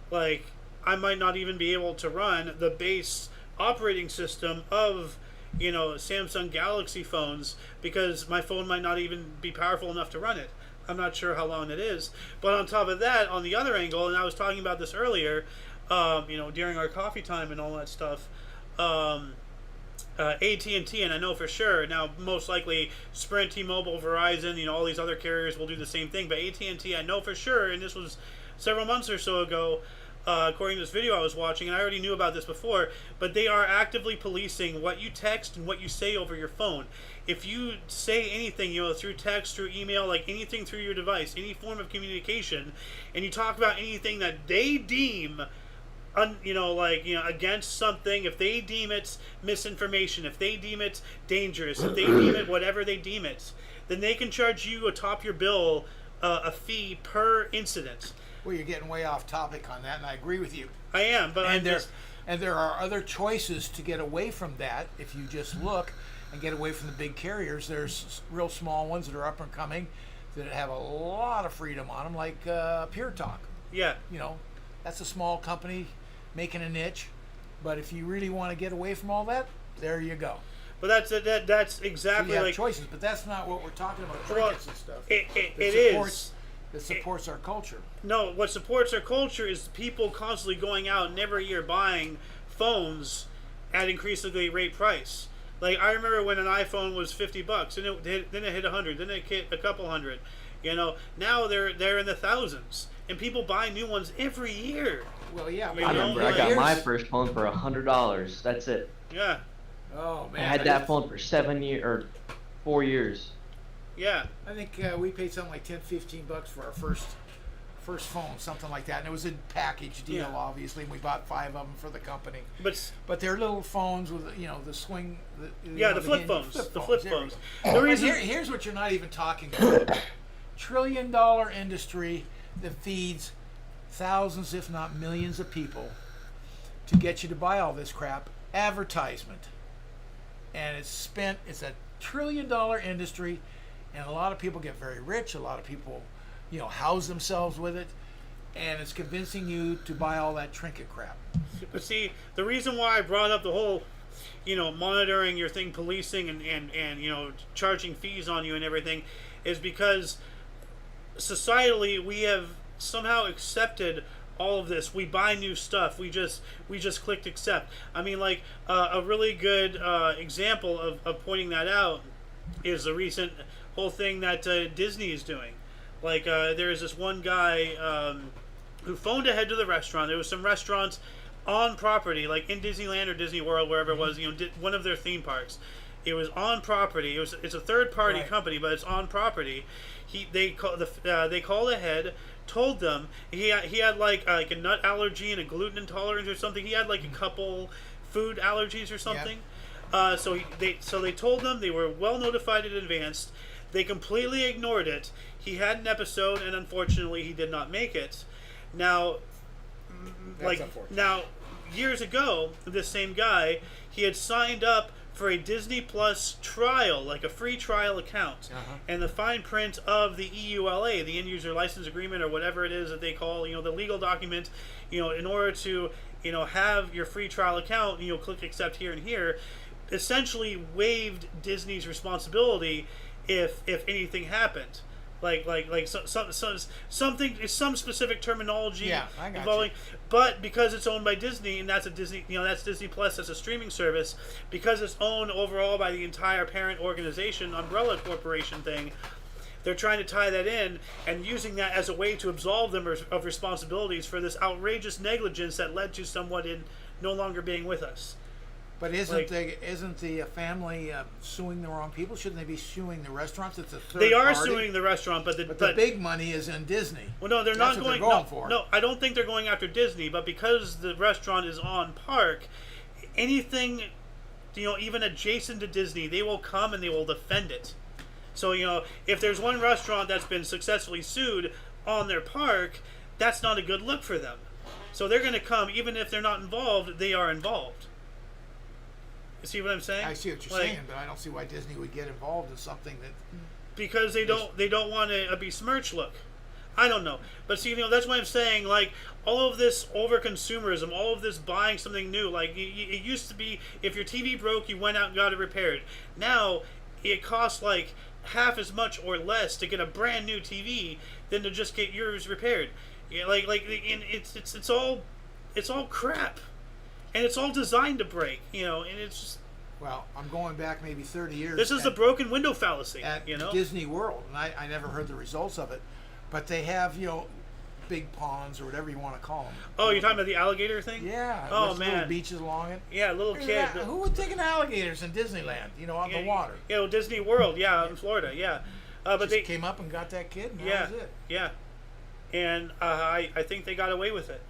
A: like, I might not even be able to run the base operating system of Samsung Galaxy phones because my phone might not even be powerful enough to run it. I'm not sure how long it is. But on top of that, on the other angle, and I was talking about this earlier, during our coffee time and all that stuff, AT&T, and I know for sure, now most likely Sprint, T-Mobile, Verizon, all these other carriers will do the same thing, but AT&T, I know for sure, and this was several months or so ago, according to this video I was watching, and I already knew about this before, but they are actively policing what you text and what you say over your phone. If you say anything, through text, through email, like anything through your device, any form of communication, and you talk about anything that they deem, against something, if they deem it misinformation, if they deem it dangerous, if they deem it whatever they deem it, then they can charge you atop your bill a fee per incident.
C: Well, you're getting way off topic on that, and I agree with you.
A: I am, but
C: and there are other choices to get away from that. If you just look and get away from the big carriers, there's real small ones that are up and coming that have a lot of freedom on them, like Pure Talk.
A: Yeah.
C: That's a small company making a niche, but if you really want to get away from all that, there you go.
A: But that's exactly,
C: so you have
A: like
C: choices, but that's not what we're talking about. Trinkets and stuff. That supports our culture.
A: No, what supports our culture is people constantly going out and every year buying phones at increasingly rate price. Like, I remember when an iPhone was $50, and then it hit 100, then it hit a couple hundred. Now they're in the thousands, and people buy new ones every year.
C: Well, yeah.
D: I remember I got my first phone for $100. That's it.
A: Yeah.
C: Oh man.
D: I had that phone for 4 years.
A: Yeah.
C: I think we paid something like $10-15 for our first phone, something like that, and it was a package deal, obviously. And we bought 5 of them for the company. But they're little phones with the swing.
A: The flip phones. The flip phones.
C: Here's what you're not even talking about: $1 trillion industry that feeds thousands, if not millions, of people to get you to buy all this crap. Advertisement, and it's a $1 trillion industry. and a lot of people get very rich. A lot of people, house themselves with it, and it's convincing you to buy all that trinket crap.
A: But see, the reason why I brought up the whole, monitoring your thing, policing, and charging fees on you and everything, is because societally we have somehow accepted all of this. We buy new stuff. We just clicked accept. I mean, like a really good example of pointing that out is the recent whole thing that Disney is doing. Like there's this one guy who phoned ahead to the restaurant. There was some restaurants on property, like in Disneyland or Disney World, wherever it was, one of their theme parks. It was on property. It's a third party company, but it's on property. They called ahead, told them he had like a nut allergy and a gluten intolerance or something. He had like a couple food allergies or something. Yep. So they told them, they were well notified in advance. They completely ignored it. He had an episode, and unfortunately, he did not make it. Now, years ago, this same guy, he had signed up for a Disney Plus trial, like a free trial account. And the fine print of the EULA, the End User License Agreement, or whatever it is that they call, the legal document, in order to, have your free trial account, click accept here and here, essentially waived Disney's responsibility if anything happened. Some specific terminology involving, but because it's owned by Disney, and that's that's Disney Plus, that's a streaming service, because it's owned overall by the entire parent organization, umbrella corporation thing, they're trying to tie that in and using that as a way to absolve them of responsibilities for this outrageous negligence that led to someone in no longer being with us.
C: But isn't the family suing the wrong people? Shouldn't they be suing the restaurants? It's a third party.
A: They are suing the restaurant, but the
C: big money is in Disney.
A: Well, no, they're
C: That's
A: not
C: what
A: going.
C: they're going for.
A: No, I don't think they're going after Disney. But because the restaurant is on park, anything, even adjacent to Disney, they will come and they will defend it. So if there's one restaurant that's been successfully sued on their park, that's not a good look for them. So they're going to come, even if they're not involved. They are involved. You see what I'm saying?
C: I see what you're saying, but I don't see why Disney would get involved in something that.
A: Because they don't want a besmirched look. I don't know, but see, that's why I'm saying, like, all of this over consumerism, all of this buying something new. Like it used to be, if your TV broke, you went out and got it repaired. Now it costs like half as much or less to get a brand new TV than to just get yours repaired. Yeah, it's all crap. And it's all designed to break, and it's just...
C: Well, I'm going back maybe 30 years.
A: This is the broken window fallacy,
C: at Disney World, and I never heard the results of it, but they have, big ponds or whatever you want to call them.
A: Oh, you're talking about the alligator thing?
C: Yeah.
A: Oh,
C: with
A: man.
C: Little beaches along it.
A: Yeah, little kid.
C: Who would think of alligators in Disneyland, on the water?
A: Disney World, in Florida, yeah. But they
C: came up and got that kid, and
A: that
C: was it.
A: Yeah. And I think they got away with it.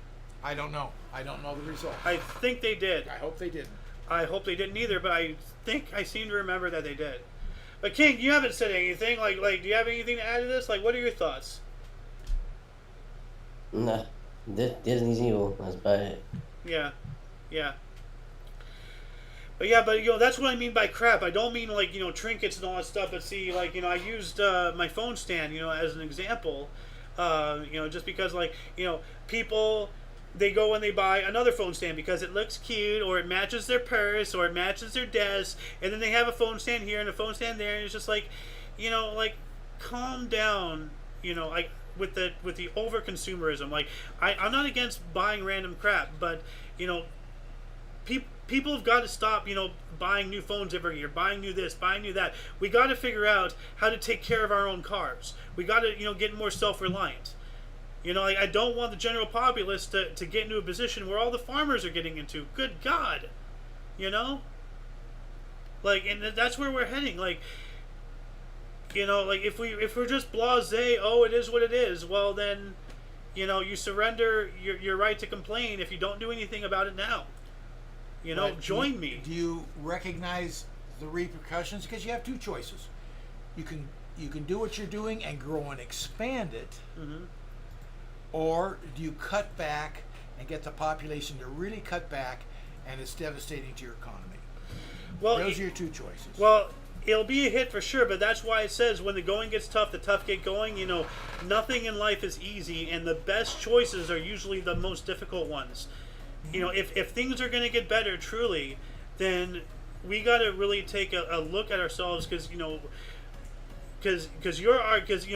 C: I don't know. I don't know the result.
A: I think they did.
C: I hope they didn't.
A: I hope they didn't either, but I think I seem to remember that they did. But King, you haven't said anything. Like, do you have anything to add to this? Like, what are your thoughts?
B: Nah, Disney's evil. That's about it.
A: Yeah. But that's what I mean by crap. I don't mean like trinkets and all that stuff. But see, like I used my phone stand as an example. Just because people. They go and they buy another phone stand because it looks cute, or it matches their purse, or it matches their desk, and then they have a phone stand here and a phone stand there, and it's just calm down, with the over consumerism. I'm not against buying random crap, but people have got to stop, buying new phones every year, buying new this, buying new that. We got to figure out how to take care of our own cars. We got to, get more self-reliant. I don't want the general populace to get into a position where all the farmers are getting into. Good God. And that's where we're heading. If we're just blasé, it is what it is, well then, you surrender your right to complain if you don't do anything about it now. Join me.
C: Do you recognize the repercussions? Because you have two choices. You can do what you're doing and grow and expand it. Mm-hmm. Or do you cut back and get the population to really cut back, and it's devastating to your economy? Well, those are your two choices.
A: Well, it'll be a hit for sure, but that's why it says when the going gets tough, the tough get going. You know, nothing in life is easy, and the best choices are usually the most difficult ones. You know, if things are going to get better, truly, then we got to really take a look at ourselves, because, you know, because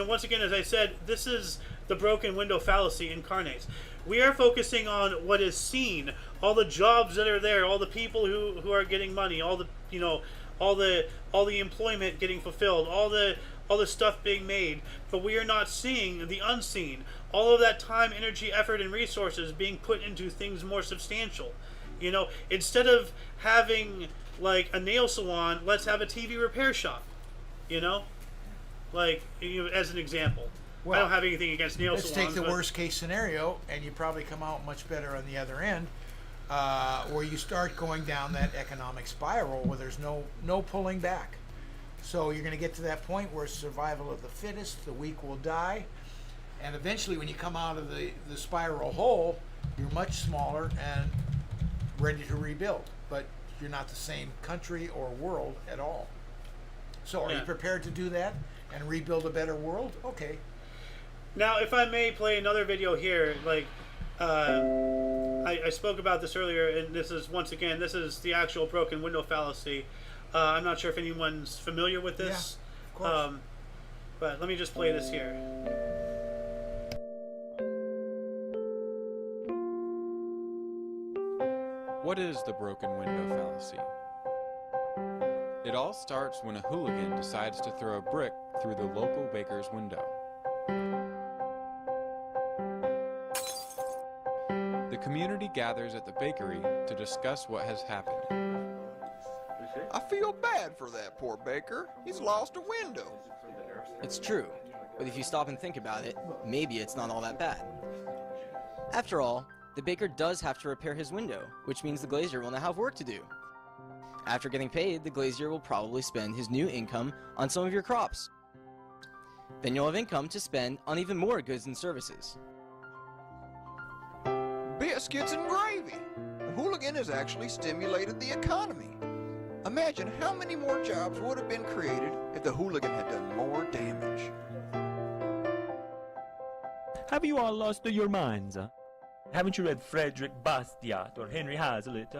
A: once again, as I said, this is the broken window fallacy incarnate. We are focusing on what is seen, all the jobs that are there, all the people who are getting money, all the, you know, all the employment getting fulfilled, all the stuff being made, but we are not seeing the unseen. All of that time, energy, effort, and resources being put into things more substantial. You know, instead of having like a nail salon, let's have a TV repair shop. You know, like, you know, as an example.
C: Well,
A: I don't have anything against nail salons.
C: Let's take the worst case scenario, and you probably come out much better on the other end, where you start going down that economic spiral where there's no pulling back. So you're going to get to that point where survival of the fittest, the weak will die, and eventually when you come out of the spiral hole, you're much smaller and ready to rebuild, but you're not the same country or world at all. So are you prepared to do that and rebuild a better world? Okay.
A: Now, if I may play another video here, like, I spoke about this earlier, and this is, once again, this is the actual broken window fallacy. I'm not sure if anyone's familiar with this.
C: Yeah, of course.
A: But let me just play this here.
J: What is the broken window fallacy? It all starts when a hooligan decides to throw a brick through the local baker's window. The community gathers at the bakery to discuss what has happened.
K: I feel bad for that poor baker. He's lost a window.
L: It's true, but if you stop and think about it, maybe it's not all that bad. After all, the baker does have to repair his window, which means the glazier will now have work to do. After getting paid, the glazier will probably spend his new income on some of your crops. Then you'll have income to spend on even more goods and services.
K: Biscuits and gravy. The hooligan has actually stimulated the economy. Imagine how many more jobs would have been created if the hooligan had done more damage.
M: Have you all lost your minds? Haven't you read Frederick Bastiat or Henry Hazlitt?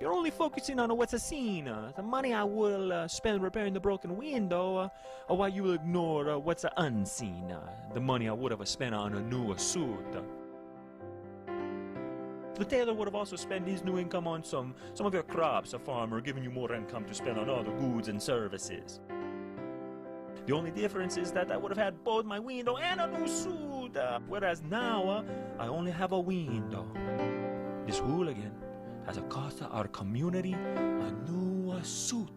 M: You're only focusing on what's seen, the money I will spend repairing the broken window, or while you will ignore what's unseen, the money I would have spent on a new suit. The tailor would have also spent his new income on some of your crops, a farmer giving you more income to spend on other goods and services. The only difference is that I would have had both my window and a new suit, whereas now I only have a window. This hooligan has cost our community a new suit.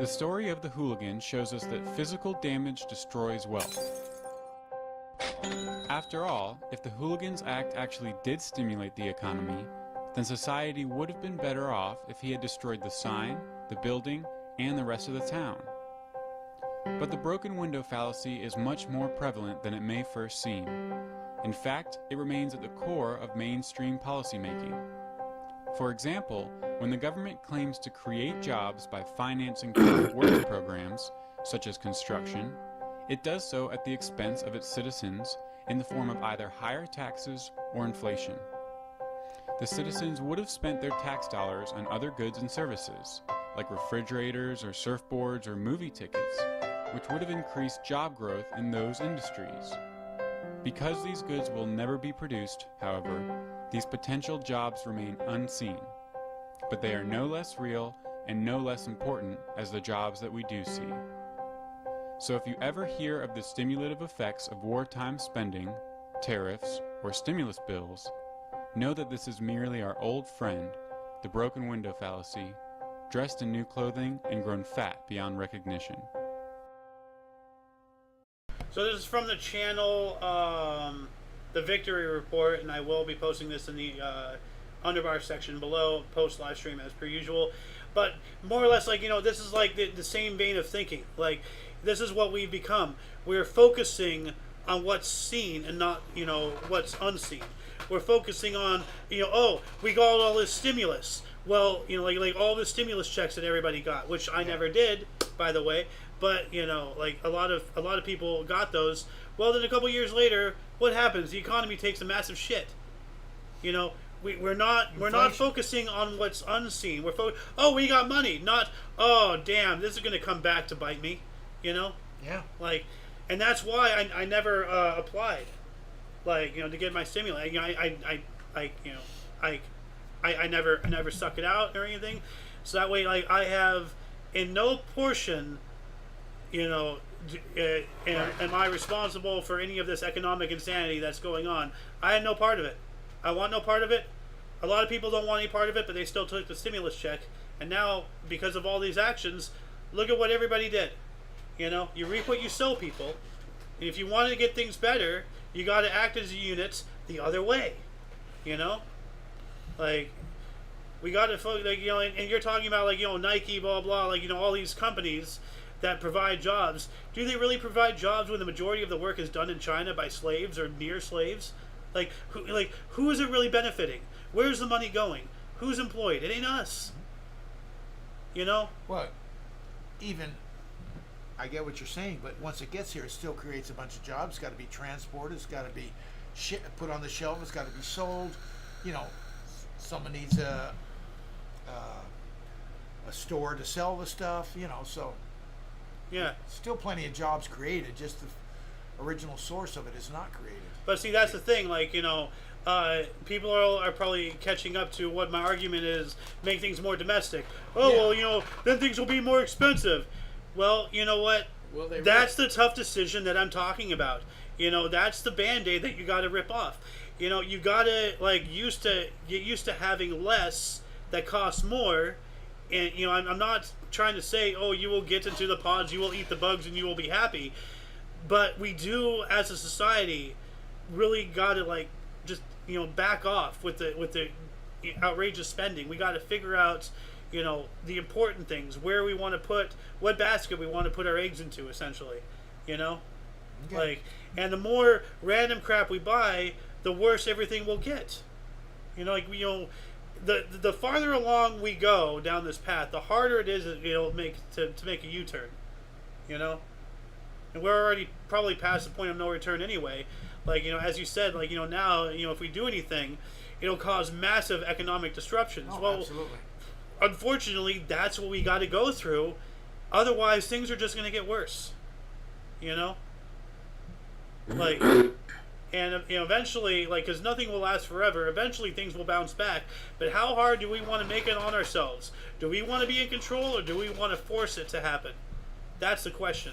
J: The story of the hooligan shows us that physical damage destroys wealth. After all, if the hooligan's act actually did stimulate the economy, then society would have been better off if he had destroyed the sign, the building, and the rest of the town. But the broken window fallacy is much more prevalent than it may first seem. In fact, it remains at the core of mainstream policymaking. For example, when the government claims to create jobs by financing public works programs, such as construction, it does so at the expense of its citizens in the form of either higher taxes or inflation. The citizens would have spent their tax dollars on other goods and services, like refrigerators or surfboards or movie tickets, which would have increased job growth in those industries. Because these goods will never be produced, however, these potential jobs remain unseen. But they are no less real and no less important as the jobs that we do see. So if you ever hear of the stimulative effects of wartime spending, tariffs, or stimulus bills, know that this is merely our old friend, the broken window fallacy, dressed in new clothing and grown fat beyond recognition.
A: So this is from the channel, the Victory Report, and I will be posting this in the underbar section below, post live stream as per usual. But more or less, like, you know, this is like the same vein of thinking. Like, this is what we've become. We're focusing on what's seen and not, you know, what's unseen. We're focusing on, you know, oh, we got all this stimulus. Well, like all the stimulus checks that everybody got, which I never did, by the way. But like a lot of people got those. Well, then a couple years later, what happens? The economy takes a massive shit. We're not focusing on what's unseen. We're oh, we got money, not oh damn, this is gonna come back to bite me. Yeah. Like, and that's why I never applied. Like, to get my stimulus. I never suck it out or anything. So that way, like, I have in no portion, am I responsible for any of this economic insanity that's going on? I had no part of it. I want no part of it. A lot of people don't want any part of it, but they still took the stimulus check. And now, because of all these actions, look at what everybody did. You reap what you sow, people. And if you want to get things better, you got to act as a unit the other way. Like, we got to focus, like, and you're talking about, like, Nike, blah, blah, like, all these companies that provide jobs. Do they really provide jobs when the majority of the work is done in China by slaves or near slaves? Like, who is it really benefiting? Where's the money going? Who's employed? It ain't us.
C: Well, even, I get what you're saying, but once it gets here, it still creates a bunch of jobs. It's got to be transported. It's got to be put on the shelf. It's got to be sold. Someone needs a store to sell the stuff. So
A: yeah,
C: still plenty of jobs created. Just the original source of it is not created.
A: But see, that's the thing. Like, people are probably catching up to what my argument is. Make things more domestic. Oh, well, then things will be more expensive. Well, you know what? That's the tough decision that I'm talking about. That's the Band-Aid that you got to rip off. You got to get used to having less that costs more. And, I'm not trying to say, oh, you will get into the pods, you will eat the bugs, and you will be happy. But we do, as a society, really got to, just, back off with the outrageous spending. We got to figure out, the important things, where we want to put, what basket we want to put our eggs into, essentially. Okay. And the more random crap we buy, the worse everything will get. The farther along we go down this path, the harder it is to make a U-turn. And we're already probably past the point of no return anyway. As you said, now, if we do anything, it'll cause massive economic disruptions.
C: Oh,
A: well,
C: absolutely.
A: Unfortunately, that's what we got to go through. Otherwise, things are just going to get worse. And eventually, because nothing will last forever, eventually things will bounce back. But how hard do we want to make it on ourselves? Do we want to be in control, or do we want to force it to happen? That's the question.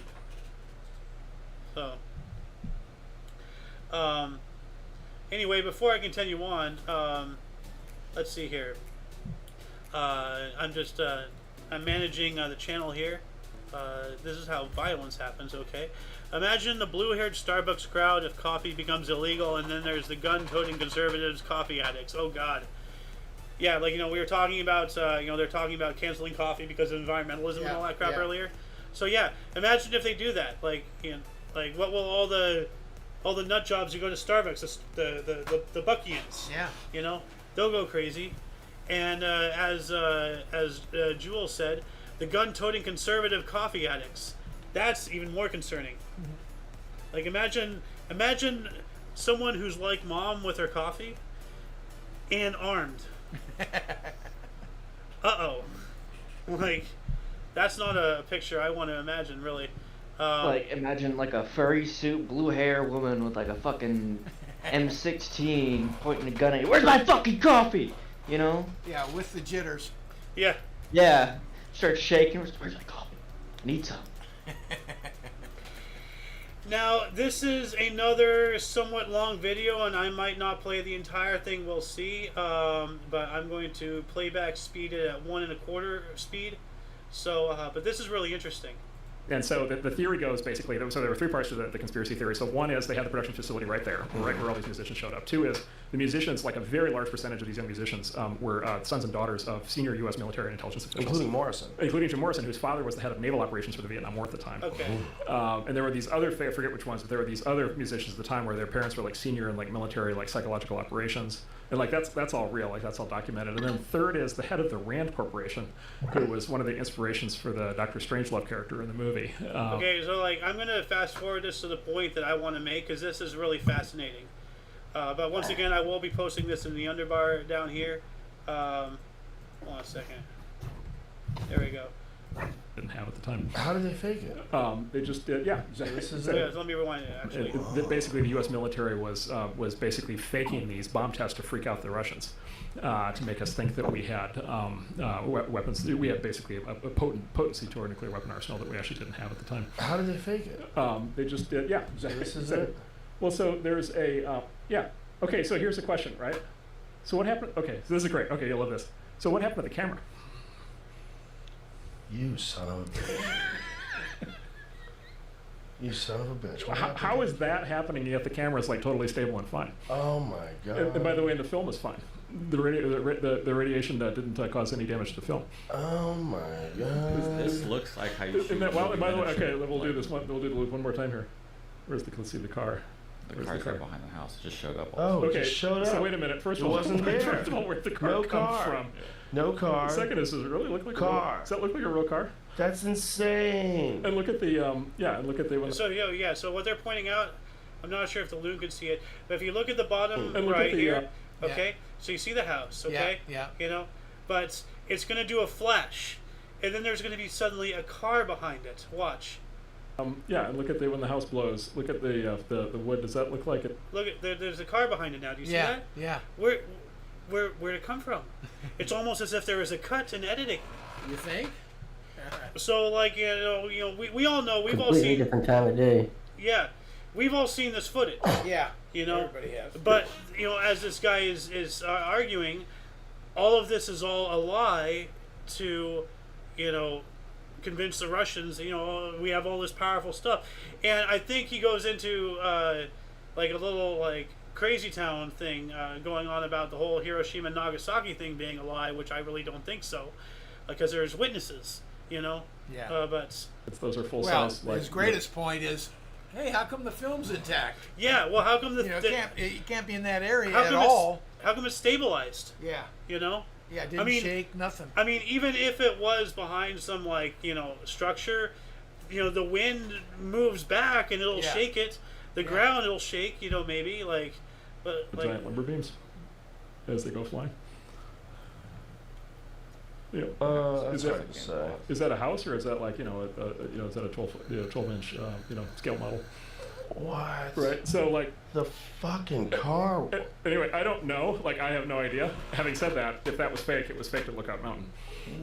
A: So, anyway, before I continue on, let's see here. I'm managing the channel here. This is how violence happens, okay? Imagine the blue-haired Starbucks crowd if coffee becomes illegal, and then there's the gun-toting conservatives, coffee addicts. Oh, God. Yeah, we were talking about, they're talking about canceling coffee because of environmentalism and all that crap earlier. So, yeah, imagine if they do that. What will all the nut jobs who go to Starbucks, the Buckians, they'll go crazy. And as Jewel said, the gun-toting conservative coffee addicts. That's even more concerning. Imagine someone who's like Mom with her coffee and armed. Uh-oh. That's not a picture I want to imagine, really.
D: Imagine a furry suit, blue hair woman with a fucking M16 pointing a gun at you. Where's my fucking coffee?
C: Yeah, with the jitters.
A: Yeah.
D: Yeah. Start shaking. Where's my coffee? I need some.
A: Now, this is another somewhat long video, and I might not play the entire thing. We'll see. But I'm going to playback speed it at 1 1/4 speed. So, but this is really interesting.
N: And so the theory goes basically, so there were three parts to the conspiracy theory. So one is they had the production facility right there, right where all these musicians showed up. Two is the musicians, a very large percentage of these young musicians were sons and daughters of senior U.S. military and intelligence officials.
O: Including Morrison.
N: Including Jim Morrison, whose father was the head of naval operations for the Vietnam War at the time.
A: Okay.
N: And there were these other, I forget which ones, but there were these other musicians at the time where their parents were senior in military, psychological operations. And like that's all real, like that's all documented. And then third is the head of the Rand Corporation, who was one of the inspirations for the Dr. Strangelove character in the movie.
A: Okay, so like I'm gonna fast forward this to the point that I want to make because this is really fascinating. But once again, I will be posting this in the underbar down here. Hold on a second. There we go.
N: Didn't have at the time.
O: How did they fake it?
N: They just did, yeah. Exactly.
O: This is
A: Yeah, so let me rewind it. Actually,
N: basically, the U.S. military was basically faking these bomb tests to freak out the Russians, to make us think that we had weapons. We had basically a potency to our nuclear weapon arsenal that we actually didn't have at the time.
O: How did they fake it?
N: They just did, yeah. Exactly.
O: This is it.
N: Well, so there's a yeah. Okay, so here's the question, right? So what happened? Okay, so this is great. Okay, you'll love this. So what happened to the camera?
O: You son of a bitch. You son of a bitch.
N: How is that happening yet the camera is like totally stable and fine?
O: Oh my god.
N: And by the way, the film is fine. The radiation didn't cause any damage to the film.
O: Oh my god.
P: This looks like how you shoot.
N: Well, by the way, okay, we'll do this one. We'll do the loop one more time here. Let's see the car.
P: The car's right behind the house. It just showed up.
O: Oh,
N: okay.
O: It just showed up.
N: So wait a minute. First of all, where'd the car come from?
O: No car.
N: Second is, does it really look like
O: car?
N: A real, does that look like a real car?
O: That's insane.
N: And look at the and look at the.
A: So yeah. So what they're pointing out, I'm not sure if the loon can see it, but if you look at the bottom
N: and
A: right
N: the,
A: here, okay. So you see the house, okay?
C: Yeah.
A: You know, but it's gonna do a flash, and then there's gonna be suddenly a car behind it. Watch.
N: Yeah, and look at when the house blows. Look at the wood. Does that look like it?
A: Look at there's a car behind it now. Do you see that?
C: Yeah.
A: Where'd it come from? It's almost as if there was a cut in editing.
C: You think?
A: So like we all know we've all
B: Completely
A: seen
B: different time of day.
A: Yeah, we've all seen this footage.
C: Yeah.
A: You know,
C: everybody has.
A: But as this guy is arguing, all of this is all a lie to, convince the Russians. We have all this powerful stuff, and I think he goes into like a little like crazy town thing going on about the whole Hiroshima and Nagasaki thing being a lie, which I really don't think so, because there's witnesses.
C: Yeah.
A: But
N: those are full size.
C: His greatest point is, hey, how come the film's intact?
A: Yeah, well, how come
C: it can't be in that area
A: at
C: all?
A: How come it's stabilized?
C: Yeah.
A: Yeah,
C: it didn't shake, nothing.
A: I mean, even if it was behind some structure, the wind moves back and it'll shake it. The ground it'll shake, maybe but
N: the giant lumber beams as they go flying. Yeah.
O: That's hard to say.
N: Is that a house or is that is that a 12-inch scale model?
O: What?
N: Right. So
O: the fucking car.
N: Anyway, I don't know. I have no idea. Having said that, if that was fake, it was fake at Lookout Mountain.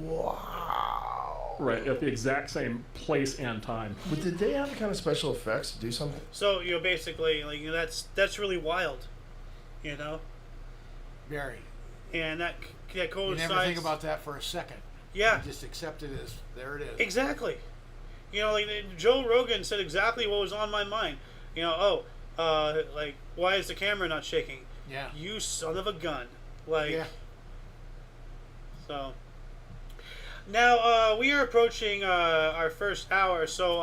O: Wow.
N: Right. At the exact same place and time.
O: But did they have the kind of special effects to do something?
A: So basically that's really wild.
C: Very.
A: And that coincides.
C: You never think about that for a second.
A: Yeah.
C: You just accept it as there it is.
A: Exactly. Joe Rogan said exactly what was on my mind. Why is the camera not shaking?
C: Yeah.
A: You son of a gun. So. Now, we are approaching our first hour, so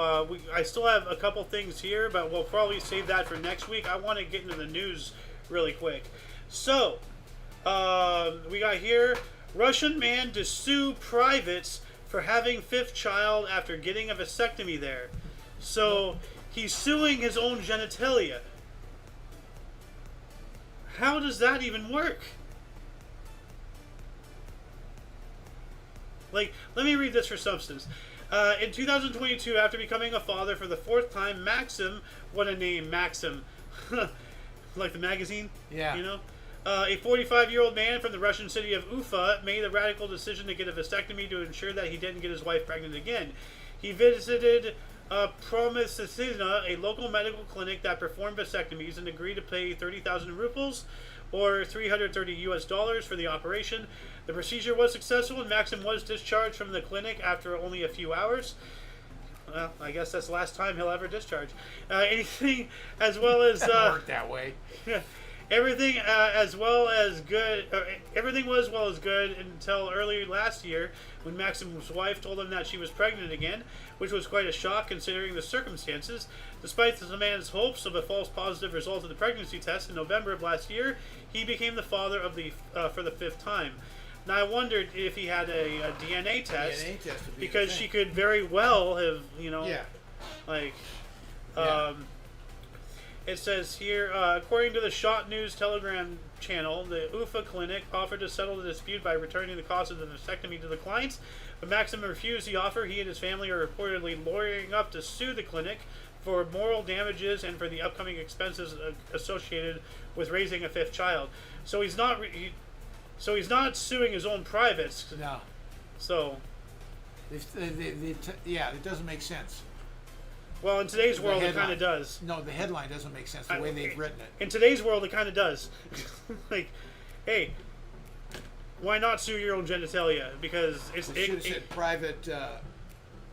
A: I still have a couple things here, but we'll probably save that for next week. I want to get into the news really quick. So, we got here, Russian man to sue privates for having fifth child after getting a vasectomy there. So, he's suing his own genitalia. How does that even work? Let me read this for substance. In 2022, after becoming a father for the fourth time, Maxim, what a name, Maxim, like the magazine,
C: yeah.
A: A 45-year-old man from the Russian city of Ufa made the radical decision to get a vasectomy to ensure that he didn't get his wife pregnant again. He visited Promyscina, a local medical clinic that performed vasectomies, and agreed to pay 30,000 rubles, or $330 for the operation. The procedure was successful, and Maxim was discharged from the clinic after only a few hours. Well, I guess that's the last time he'll ever discharge. Anything, as well as
C: Doesn't work that way.
A: Everything as well as good. Everything was well as good until early last year, when Maxim's wife told him that she was pregnant again, which was quite a shock considering the circumstances. Despite the man's hopes of a false positive result of the pregnancy test in November of last year, he became the father of the for the 5th time. Now I wondered if he had a DNA test, because she could very well have, like. It says here, according to the Shot News Telegram channel, the UFA clinic offered to settle the dispute by returning the cost of the vasectomy to the clients, but Maxim refused the offer. He and his family are reportedly lawyering up to sue the clinic for moral damages and for the upcoming expenses associated with raising a 5th child. So he's not. So he's not suing his own privates.
C: No.
A: So.
C: Yeah, it doesn't make sense.
A: Well, in today's world, it kind of does.
C: No, the headline doesn't make sense the way they've written it.
A: In today's world, it kind of does. Like, hey, why not sue your own genitalia? Because it should
C: have said private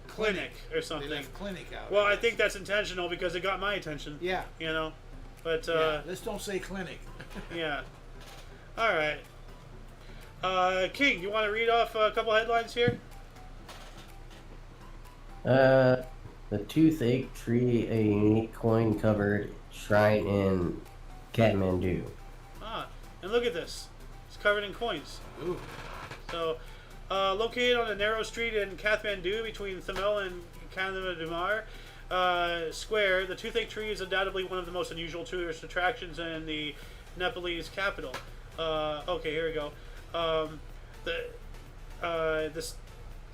A: clinic or something.
C: They left clinic out.
A: Well, I think that's intentional because it got my attention.
C: Yeah.
A: But
C: let's don't say clinic.
A: Yeah. All right. King, you want to read off a couple headlines here?
B: The toothache tree, a unique coin-covered shrine in Kathmandu.
A: And look at this. It's covered in coins.
C: Ooh.
A: So, located on a narrow street in Kathmandu between Thamel and Kanadumar Square, the toothache tree is undoubtedly one of the most unusual tourist attractions in the Nepalese capital. Okay, here we go.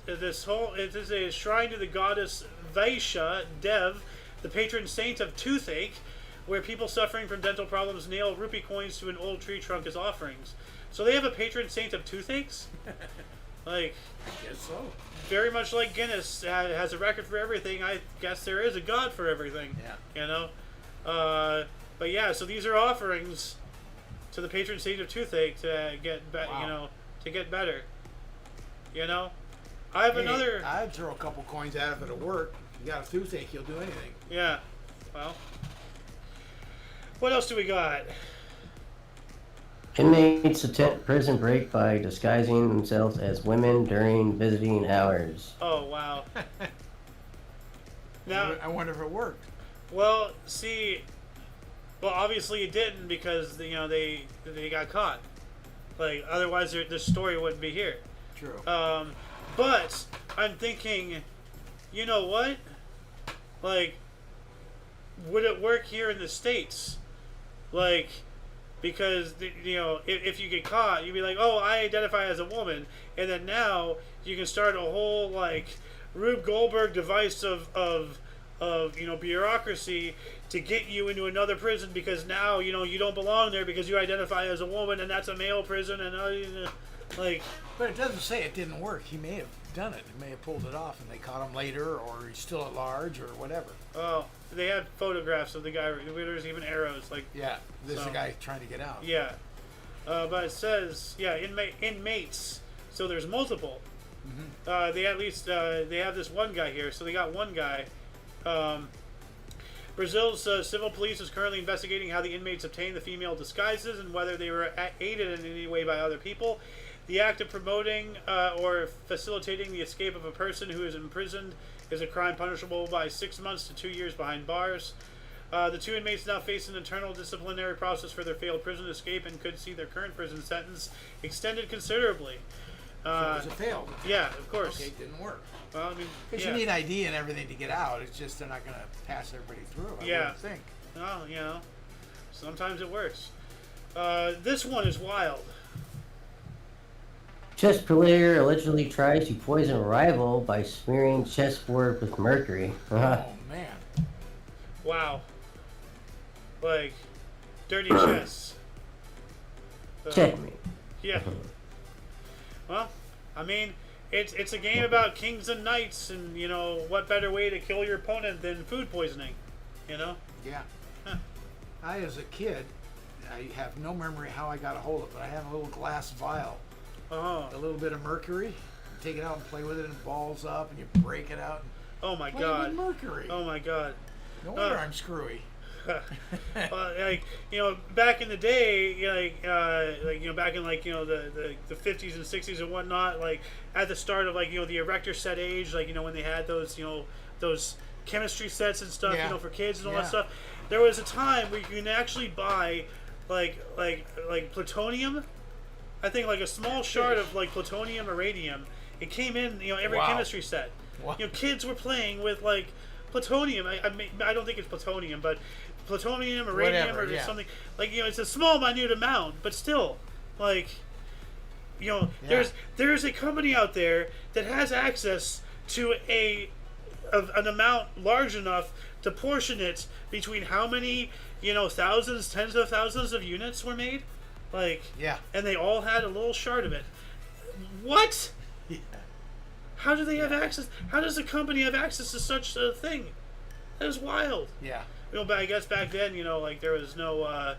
A: It is a shrine to the goddess Vaishya Dev, the patron saint of toothache, where people suffering from dental problems nail rupee coins to an old tree trunk as offerings. So they have a patron saint of toothaches? Like,
C: I guess so.
A: Very much like Guinness has a record for everything. I guess there is a god for everything.
C: Yeah.
A: But yeah, so these are offerings to the patron saint of toothache to get to get better. I have another.
C: I'd throw a couple coins at it if it'll work. If you got a toothache, you'll do anything.
A: Yeah. Well, what else do we got?
B: Inmates attempt prison break by disguising themselves as women during visiting hours.
A: Oh wow. Now
C: I wonder if it worked.
A: Well, obviously it didn't because they got caught. Like otherwise, this story wouldn't be here.
C: True.
A: But I'm thinking, you know what? Like, would it work here in the States? Like, because, if you get caught, you'd be like, oh, I identify as a woman. And then now you can start a whole, like, Rube Goldberg device of bureaucracy to get you into another prison because now, you don't belong there because you identify as a woman and that's a male prison and, like...
C: But it doesn't say it didn't work. He may have done it. He may have pulled it off and they caught him later or he's still at large or whatever.
A: Oh, they had photographs of the guy. There's even arrows. Like
C: yeah, there's a guy trying to get out.
A: Yeah. But it says, inmates. So there's multiple. Mm-hmm. They have this one guy here. So they got one guy. Brazil's civil police is currently investigating how the inmates obtained the female disguises and whether they were aided in any way by other people. The act of promoting or facilitating the escape of a person who is imprisoned is a crime punishable by 6 months to 2 years behind bars. The two inmates now face an internal disciplinary process for their failed prison escape and could see their current prison sentence extended considerably.
C: So it was a failed.
A: Yeah, of course.
C: Okay, it didn't work.
A: Well, I mean,
C: because you need ID and everything to get out. It's just they're not going to pass everybody through. I wouldn't think.
A: Well, sometimes it works. This one is wild.
B: Chess player allegedly tries to poison a rival by smearing chessboard with mercury.
C: Oh, man.
A: Wow. Like, dirty chess.
B: Checkmate.
A: Yeah. Well, I mean, it's a game about kings and knights, and, what better way to kill your opponent than food poisoning,
C: Yeah.
A: Huh.
C: I, as a kid, I have no memory how I got a hold of it, but I have a little glass vial. A little bit of mercury. You take it out and play with it, and it balls up, and you break it out.
A: Oh my
C: play
A: God!
C: With mercury.
A: Oh my God!
C: No wonder I'm screwy.
A: Like, back in the day, back in the 50s and 60s and whatnot, like at the start of the erector set age, when they had those chemistry sets and stuff, for kids and all that stuff. There was a time where you can actually buy like plutonium. I think like a small shard of plutonium or radium. It came in every chemistry set.
C: Wow.
A: Kids were playing with plutonium. I don't think it's plutonium, but plutonium or radium or something. It's a small, minute amount, but still, there's a company out there that has access to an amount large enough to portion it between how many, thousands, tens of thousands of units were made, and they all had a little shard of it. What? Yeah. How do they have access? How does a company have access to such a thing? That is wild.
C: Yeah.
A: But I guess back then, there was no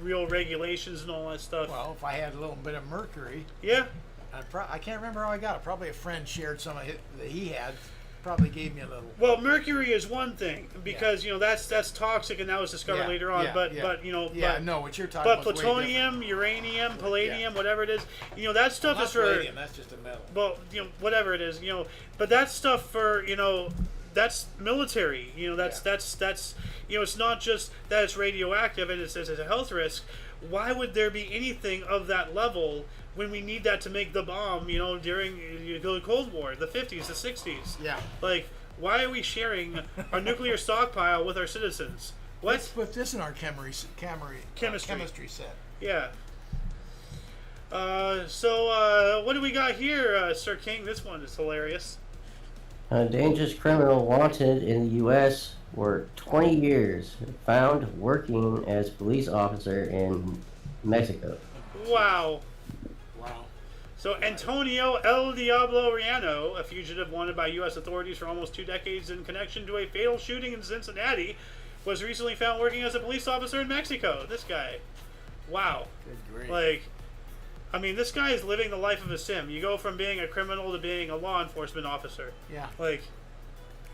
A: real regulations and all that stuff.
C: Well, if I had a little bit of mercury.
A: Yeah.
C: I can't remember how I got it. Probably a friend shared some of it that he had. Probably gave me a little.
A: Well, mercury is one thing because that's toxic and that was discovered later on. But
C: no, what you're talking about.
A: But plutonium, uranium, palladium, whatever it is, that stuff is for.
C: Palladium, that's just a metal.
A: Well, whatever it is, but that stuff for that's military. That's it's not just that it's radioactive and it's a health risk. Why would there be anything of that level when we need that to make the bomb, during the Cold War, the 50s, the 60s?
C: Yeah.
A: Why are we sharing our nuclear stockpile with our citizens? What?
C: Let's put this in our chemistry set.
A: Yeah. So what do we got here, Sir King? This one is hilarious.
B: A dangerous criminal wanted in the U.S. for 20 years, found working as police officer in Mexico.
A: Wow. So Antonio El Diablo Riano, a fugitive wanted by U.S. authorities for almost 2 decades in connection to a fatal shooting in Cincinnati, was recently found working as a police officer in Mexico. This guy. Wow.
C: Good grief.
A: This guy is living the life of a sim. You go from being a criminal to being a law enforcement officer.
C: Yeah.
A: What's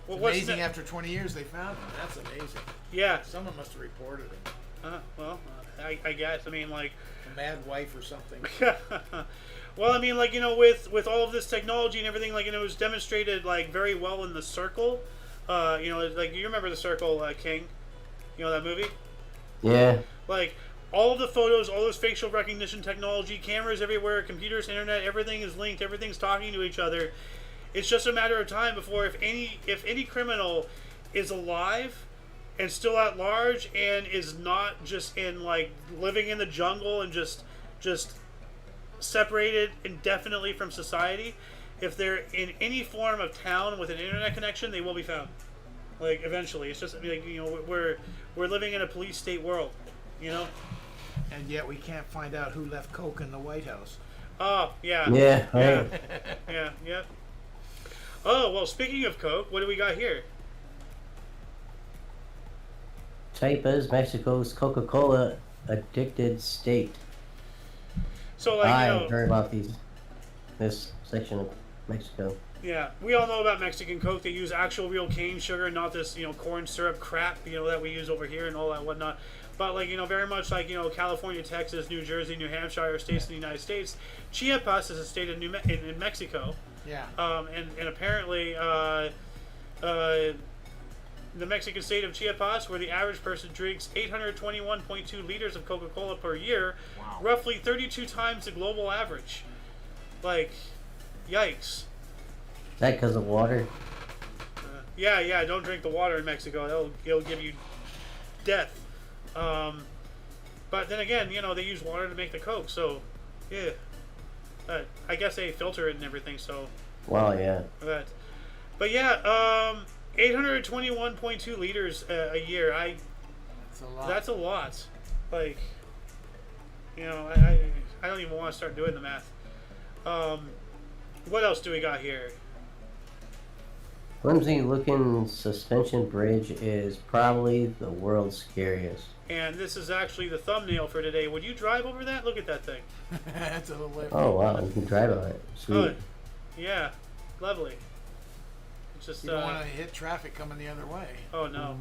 C: amazing after 20 years they found him. That's amazing.
A: Yeah.
C: Someone must have reported him.
A: I guess. A
C: mad wife or something.
A: Well, with all of this technology and everything, it was demonstrated very well in The Circle. You remember The Circle, King? That movie?
B: Yeah.
A: All of the photos, all this facial recognition technology, cameras everywhere, computers, internet, everything is linked, everything's talking to each other. It's just a matter of time before if any criminal is alive and still at large and is not just in living in the jungle and just separated indefinitely from society, if they're in any form of town with an internet connection, they will be found. Eventually, it's just we're living in a police state world,
C: And yet we can't find out who left coke in the White House.
A: Oh yeah.
B: Yeah. Right.
A: Yeah. Oh well, speaking of coke, what do we got here?
B: Chiapas, Mexico's Coca-Cola addicted state.
A: So
B: I heard about this section of Mexico.
A: Yeah, we all know about Mexican Coke. They use actual real cane sugar, not this corn syrup crap that we use over here and all that whatnot. But very much California, Texas, New Jersey, New Hampshire are states in the United States. Chiapas is a state in Mexico.
C: Yeah.
A: And apparently the Mexican state of Chiapas, where the average person drinks 821.2 liters of Coca-Cola per year, roughly 32 times the global average. Yikes.
B: Is that because of water?
A: Yeah, don't drink the water in Mexico. It'll give you death. But then again, they use water to make the Coke, so yeah. I guess they filter it and everything, so.
B: Wow, yeah.
A: But yeah, 821.2 liters a year.
C: That's a lot.
A: That's a lot. I don't even want to start doing the math. What else do we got here?
B: Flimsy-looking suspension bridge is probably the world's scariest.
A: And this is actually the thumbnail for today. Would you drive over that? Look at that thing.
C: That's a little lift.
B: Oh wow, you can drive on it. Sweet.
A: Yeah, lovely. just
C: you don't want to hit traffic coming the other way.
A: Oh no,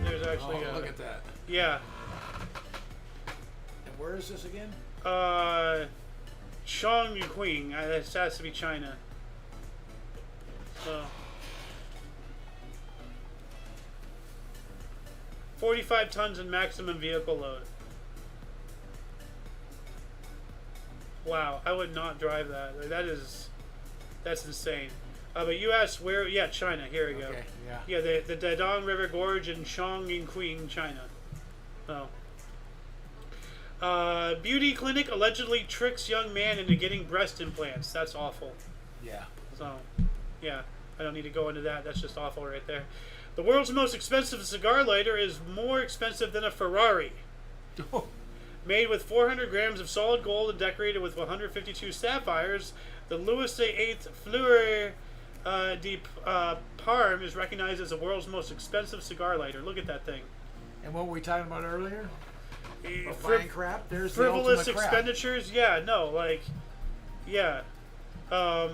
A: there's actually.
C: Look at that.
A: Yeah.
C: And where is this again?
A: Chongqing. It has to be China. So. 45 tons in maximum vehicle load. Wow, I would not drive that. Like, that's insane. But you asked where? Yeah, China. Here we go.
C: Okay,
A: yeah. Yeah, the Dadong River Gorge in Chongqing, China. Oh. Beauty clinic allegedly tricks young man into getting breast implants. That's awful.
C: Yeah.
A: So, yeah, I don't need to go into that. That's just awful right there. The world's most expensive cigar lighter is more expensive than a Ferrari. Made with 400 grams of solid gold and decorated with 152 sapphires, the Louis VIII Fleur de Parme is recognized as the world's most expensive cigar lighter. Look at that thing.
C: And what were we talking about earlier? Buying crap? There's
A: frivolous
C: the ultimate
A: expenditures? Crap. Yeah, no, like, yeah. How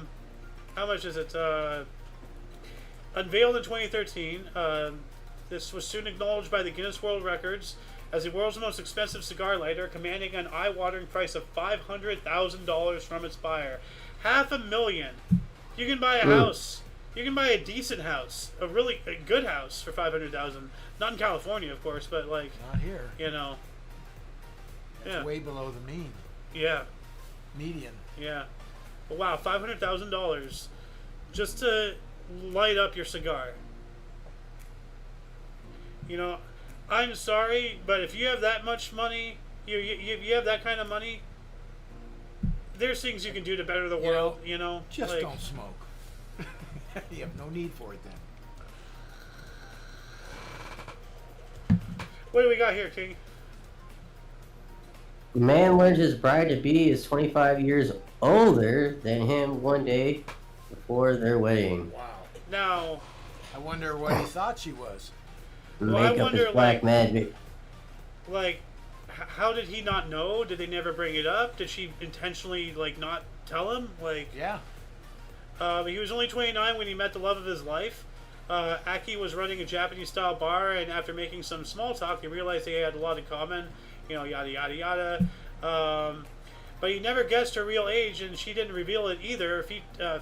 A: much is it? Unveiled in 2013, this was soon acknowledged by the Guinness World Records as the world's most expensive cigar lighter, commanding an eye-watering price of $500,000 from its buyer. $500,000. You can buy a house. You can buy a decent house, a good house for $500,000. Not in California, of course, but like
C: not here.
A: You know.
C: That's way below the mean.
A: Yeah.
C: Median.
A: Yeah. But wow, $500,000 just to light up your cigar. You know, I'm sorry, but if you have that much money, you have that kind of money, there's things you can do to better the world, you know?
C: Just
A: like,
C: don't smoke. You have no need for it then.
A: What do we got here, King?
B: The man learned his bride-to-be is 25 years older than him one day before their wedding.
C: Wow.
A: Now,
C: I wonder what he thought she was.
B: Makeup is black magic.
A: Like, how did he not know? Did they never bring it up? Did she intentionally, like, not tell him? Like,
C: yeah.
A: He was only 29 when he met the love of his life. Aki was running a Japanese-style bar, and after making some small talk, he realized they had a lot in common. You know, yada, yada, yada. But he never guessed her real age, and she didn't reveal it either,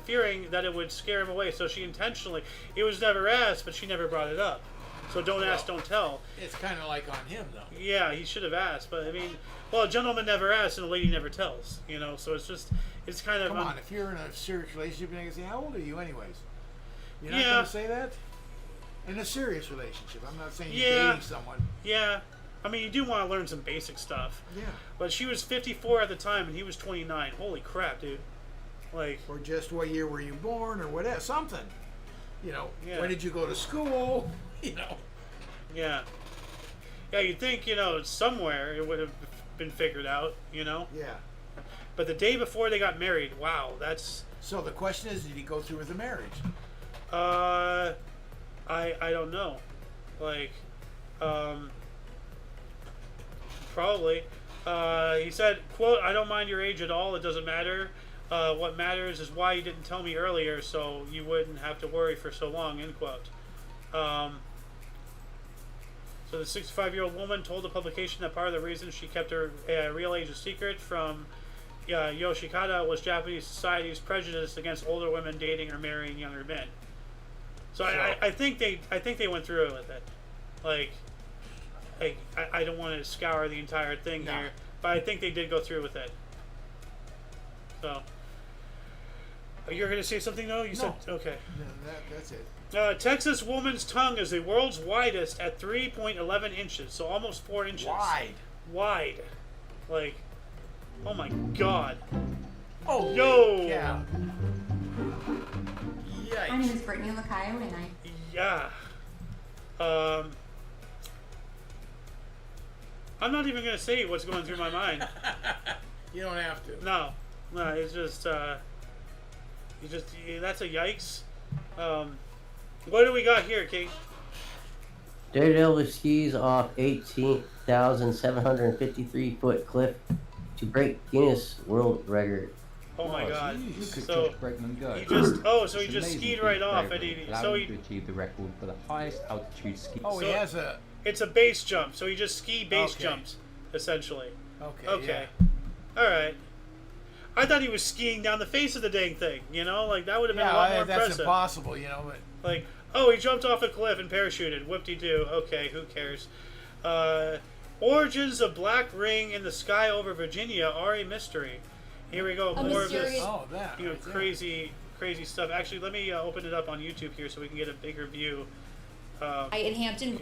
A: fearing that it would scare him away. So she intentionally... It was never asked, but she never brought it up. So don't ask, don't tell.
C: It's kind of like on him, though.
A: Yeah, he should have asked, but I mean... Well, a gentleman never asks, and a lady never tells. You know, so it's just... It's kind of...
C: Come on, if you're in a serious relationship, you're going to say, how old are you anyways? You're not going to say that? In a serious relationship. I'm not saying you're dating someone.
A: Yeah. I mean, you do want to learn some basic stuff.
C: Yeah.
A: But she was 54 at the time, and he was 29. Holy crap, dude. Like...
C: Or just what year were you born, or whatever. Something. You know,
A: Yeah.
C: when did you go to school? You know.
A: Yeah. Yeah, you'd think, you know, somewhere it would have been figured out, you know?
C: Yeah.
A: But the day before they got married, wow, that's...
C: So the question is, did he go through with the marriage?
A: I don't know. Like, probably. He said, quote, I don't mind your age at all. It doesn't matter. What matters is why you didn't tell me earlier so you wouldn't have to worry for so long, end quote. So the 65-year-old woman told the publication that part of the reason she kept her real age a secret from Yoshikata was Japanese society's prejudice against older women dating or marrying younger men. So I think they went through with it. Like I don't want to scour the entire thing here, but I think they did go through with it. So you're going to say something though? You said okay.
C: No, that's it.
A: Texas woman's tongue is the world's widest at 3.11 inches, so almost 4 inches. Wide. Like, oh my god.
C: Oh,
A: yo.
C: Yeah.
Q: My name is Brittany Lacayo, and I...
A: Yeah. I'm not even going to say what's going through my mind.
C: You don't have to.
A: No, it's just, that's a yikes. What do we got here, Kate?
B: Daredevil skis off 18,753 foot cliff to break Guinness World Record.
A: Oh my God!
R: Look at
A: So
R: Josh Bregman go.
A: he just so he
R: It's
A: just
R: amazing
A: skied
R: feat
A: right
R: of
A: off, and
R: bravery,
A: so
R: allowing
A: he
R: to achieve the record for the highest altitude ski.
C: Oh, he
A: So
C: has a.
A: it's a base jump. So he just ski base
C: Okay.
A: jumps essentially.
C: Okay.
A: Okay. All right. I thought he was skiing down the face of the dang thing. You know, like that would have been a lot more
C: that's
A: impressive.
C: impossible, you know. But
A: Like, oh, he jumped off a cliff and parachuted. Whoop-de-doo. Okay, who cares? Origins of Black Ring in the Sky over Virginia are a mystery. Here we go.
Q: A
A: More of this,
Q: mysterious-
C: Oh, that
A: you know,
C: right there.
A: crazy stuff. Actually, let me open it up on YouTube here so we can get a bigger view.
Q: In Hampton,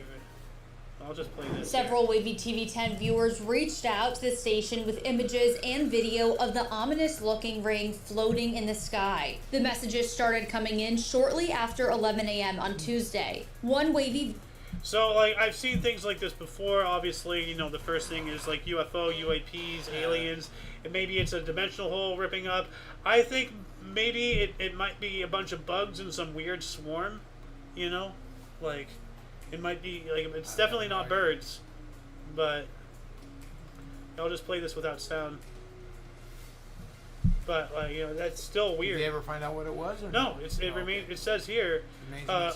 A: I'll just play this.
Q: several Wavy TV 10 viewers reached out to the station with images and video of the ominous-looking ring floating in the sky. The messages started coming in shortly after 11 a.m. on Tuesday. One Wavy
A: So, like, I've seen things like this before. Obviously, you know, the first thing is like UFO, UAPs, aliens, and maybe it's a dimensional hole ripping up. I think maybe it might be a bunch of bugs in some weird swarm, you know? Like, it might be, like, it's definitely not birds, but I'll just play this without sound. But, like, you know, that's still weird.
C: did they ever find out what it was? Or
A: No, it remains. It says here,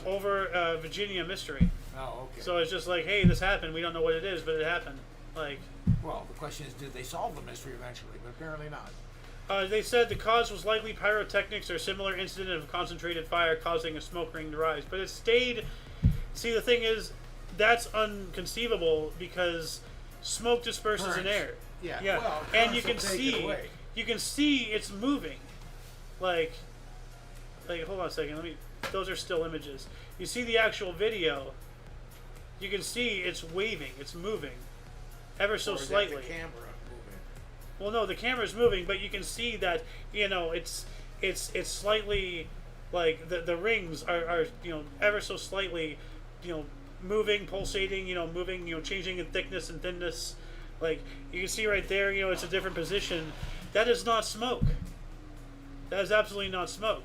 A: over Virginia mystery.
C: Oh, okay.
A: So it's just like, hey, this happened. We don't know what it is, but it happened. Like,
C: Well, the question is, did they solve the mystery eventually? But apparently not.
A: they said the cause was likely pyrotechnics or similar incident of concentrated fire causing a smoke ring to rise. But it stayed. See, the thing is, that's unconceivable because smoke disperses in
C: Currents.
A: air.
C: Yeah.
A: Yeah.
C: Well,
A: And you
C: currents
A: can
C: will take it
A: see,
C: away.
A: you can see it's moving. Like, hold on a second. Let me. Those are still images. You see the actual video. You can see it's waving. It's moving, ever so
C: Or is that
A: slightly.
C: the camera moving?
A: Well, no, the camera's moving, but you can see that, you know, it's slightly, like the rings are you know, ever so slightly, you know, moving, pulsating, you know, moving, you know, changing in thickness and thinness. Like you can see right there, you know, it's a different position. That is not smoke. That is absolutely not smoke.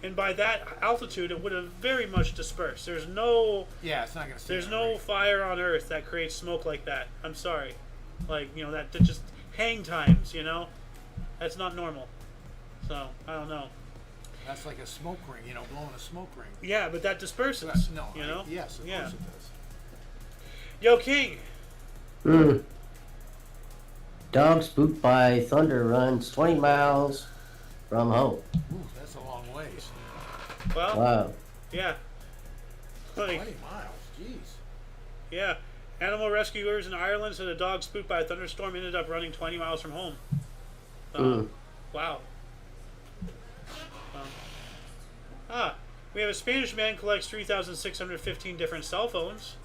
A: And by that altitude, it would have very much dispersed. There's no.
C: Yeah, it's not gonna stay
A: There's
C: on
A: no fire on Earth that creates smoke like that. I'm sorry, like, you know, that just hang times. You know, that's not normal. So I don't know.
C: That's like a smoke ring, you know, blowing a smoke ring.
A: Yeah, but that disperses.
C: No,
A: you know.
C: yes, of
A: Yeah.
C: course it does.
A: Yo, King.
B: Dog spooked by thunder runs 20 miles from home.
C: Ooh, that's a long ways.
A: Well.
B: Wow.
A: Yeah. Like,
C: 20 miles, jeez.
A: yeah. Animal rescuers in Ireland said a dog spooked by a thunderstorm ended up running 20 miles from home. Wow. We have a Spanish man collects 3,615 different cell phones.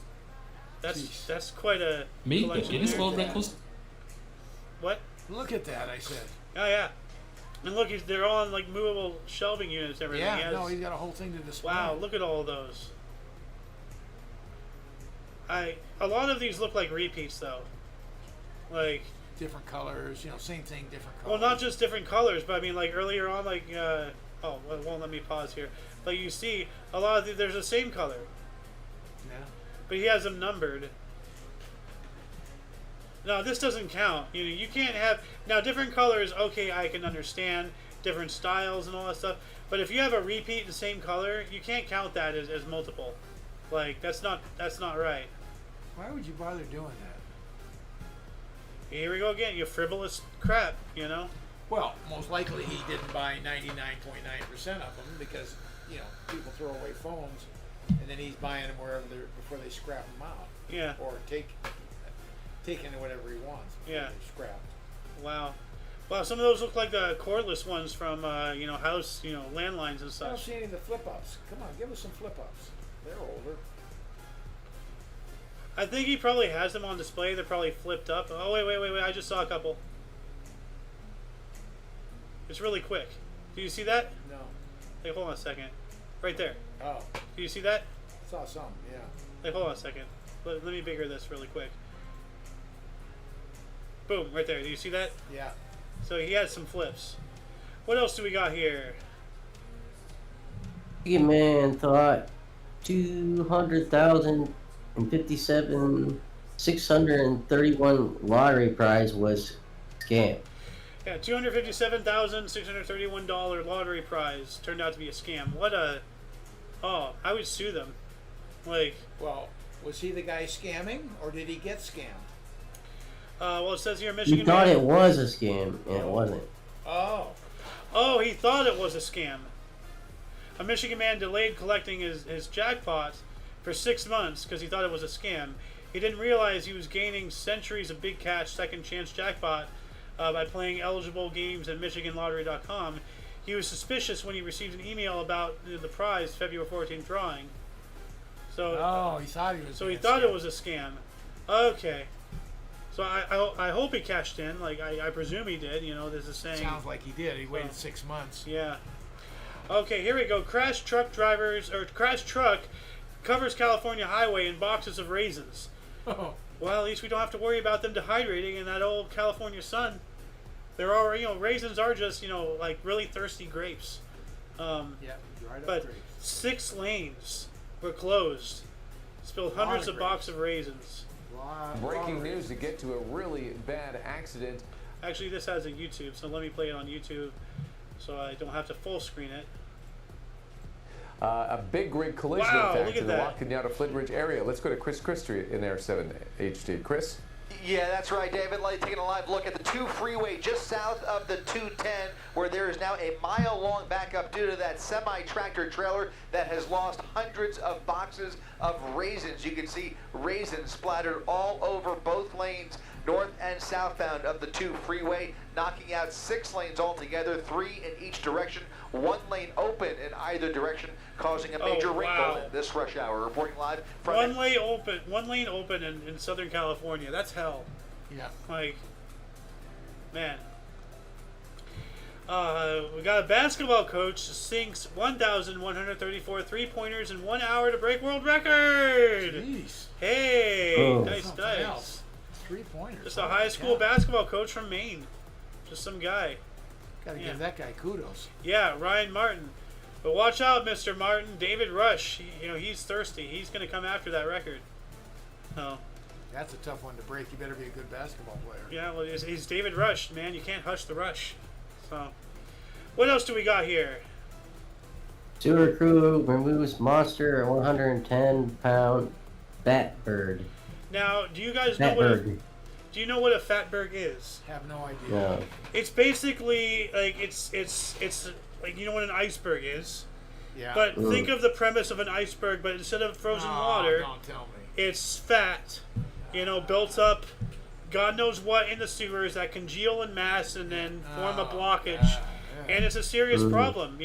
A: That's quite a collection
S: Guinness
A: there.
S: World Records.
A: What?
C: Look at that, I said.
A: Oh yeah. And look, they're all on like movable shelving units. And everything.
C: Yeah, no, he's got a whole thing to display.
A: Wow, look at all of those. A lot of these look like repeats though. Like
C: different colors, you know, same thing, different colors.
A: well, not just different colors, but I mean like earlier on, like oh, well, it won't let me pause here. But you see a lot of there's the same color.
C: Yeah.
A: But he has them numbered. No, this doesn't count. You can't have now different colors. Okay, I can understand different styles and all that stuff. But if you have a repeat in the same color, you can't count that as multiple. Like that's not right.
C: Why would you bother doing that?
A: Here we go again. You frivolous crap. You know.
C: Well, most likely he didn't buy 99.9% of them because, you know, people throw away phones, and then he's buying them wherever they're before they scrap them out.
A: Yeah.
C: Or taking whatever he wants.
A: Yeah.
C: They're scrapped.
A: Wow. Wow, some of those look like the cordless ones from you know, house, you know, landlines and
C: I don't
A: such.
C: see any of the flip-ups. Come on, give us some flip-ups. They're older.
A: I think he probably has them on display. They're probably flipped up. Oh wait! I just saw a couple. It's really quick. Do you see that?
C: No.
A: Hey, hold on a second. Right there.
C: Oh.
A: Do you see that?
C: Saw some, yeah.
A: Hey, hold on a second. Let me bigger this really quick. Boom, right there. Do you see that?
C: Yeah.
A: So he has some flips. What else do we got here?
B: Man thought 200,057 631 lottery prize was scam.
A: Yeah, $257,631 lottery prize turned out to be a scam. What a... Oh, I would sue them. Like...
C: Well, was he the guy scamming, or did he get scammed?
A: Well, it says here, Michigan...
B: He thought it was a scam, and it wasn't.
C: Oh.
A: Oh, he thought it was a scam. A Michigan man delayed collecting his jackpot for 6 months because he thought it was a scam. He didn't realize he was gaining centuries of big cash second chance jackpot by playing eligible games at MichiganLottery.com. He was suspicious when he received an email about the prize February 14th drawing. So,
C: he thought he was.
A: So he thought it was a scam. Okay. So I hope he cashed in. Like I presume he did. You know, this is saying.
C: Sounds like he did. He waited 6 months.
A: Yeah. Okay, here we go. Crash truck covers California highway in boxes of raisins.
C: Oh.
A: Well, at least we don't have to worry about them dehydrating in that old California sun. They're already, raisins are just, like really thirsty grapes.
C: Yeah, dried up
A: but
C: grapes.
A: 6 lanes were closed. Spilled hundreds of boxes of raisins.
S: Breaking news to get to a really bad accident.
A: Actually, this has a YouTube, so let me play it on YouTube so I don't have to full screen it.
S: A big rig collision,
A: Wow,
S: in
A: look
S: fact,
A: at
S: in the
A: that.
S: Kenyatta Flint Ridge area. Let's go to Chris Christie in Air 7 HD. Chris?
T: Yeah, that's right, David. Taking a live look at the 2 freeway just south of the 210, where there is now a mile-long backup due to that semi-tractor trailer that has lost hundreds of boxes of raisins. You can see raisins splattered all over both lanes, north and southbound of the 2 freeway, knocking out 6 lanes altogether, 3 in each direction, 1 lane open in either direction, causing a major wrinkle in this rush hour. Reporting live from
A: One lane open in Southern California. That's hell.
C: Yeah.
A: Like, man. We got a basketball coach sinks 1,134 3-pointers in 1 hour to break world record.
C: Jeez.
A: Hey, nice.
C: 3-pointers.
A: Just a high school basketball coach from Maine. Just some guy.
C: Gotta give that guy kudos.
A: Yeah, Ryan Martin. But watch out, Mr. Martin. David Rush, he's thirsty. He's going to come after that record. Oh.
C: That's a tough one to break. You better be a good basketball player.
A: Yeah, well, he's David Rush, man. You can't hush the rush. So, what else do we got here?
B: Sewer crew removes monster 110-pound fat bird.
A: Now, do you guys know do you know what a fatberg is?
C: Have no idea.
B: No.
A: It's basically like it's like, you know what an iceberg is?
C: Yeah.
A: But think of the premise of an iceberg, but instead of frozen water,
C: don't tell me.
A: it's fat, built up, God knows what in the sewers that congeal in mass and then form a blockage, and it's a serious problem.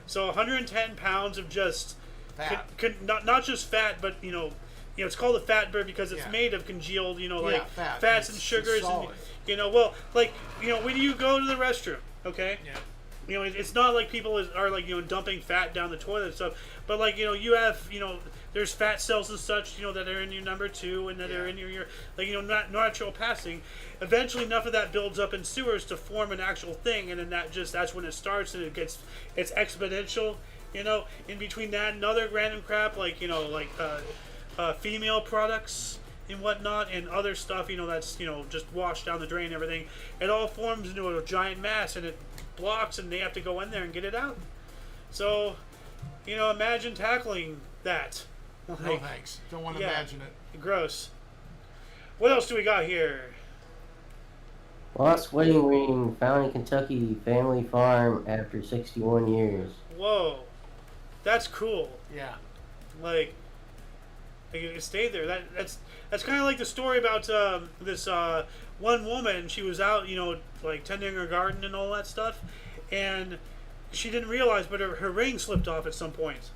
A: So 110 pounds of just
C: fat.
A: Not just fat, but it's called a fatberg because it's made of congealed, fats and sugars, and when you go to the restroom, okay. Yeah. It's not like people are dumping fat down the toilet and stuff, but you have there's fat cells and such that are in your number 2 and that are in your natural passing. Eventually, enough of that builds up in sewers to form an actual thing, and then that's when it starts and it's exponential. In between that and other random crap female products and whatnot and other stuff that's just washed down the drain and everything, it all forms into a giant mass and it blocks and they have to go in there and get it out. So imagine tackling that.
C: No thanks, don't want to imagine it.
A: Gross. What else do we got here?
B: Lost wedding ring found in Kentucky family farm after 61 years.
A: Whoa, that's cool.
C: Yeah.
A: It stayed there. That's kind of like the story about this one woman. She was out, tending her garden and all that stuff, and she didn't realize, but her ring slipped off at some point.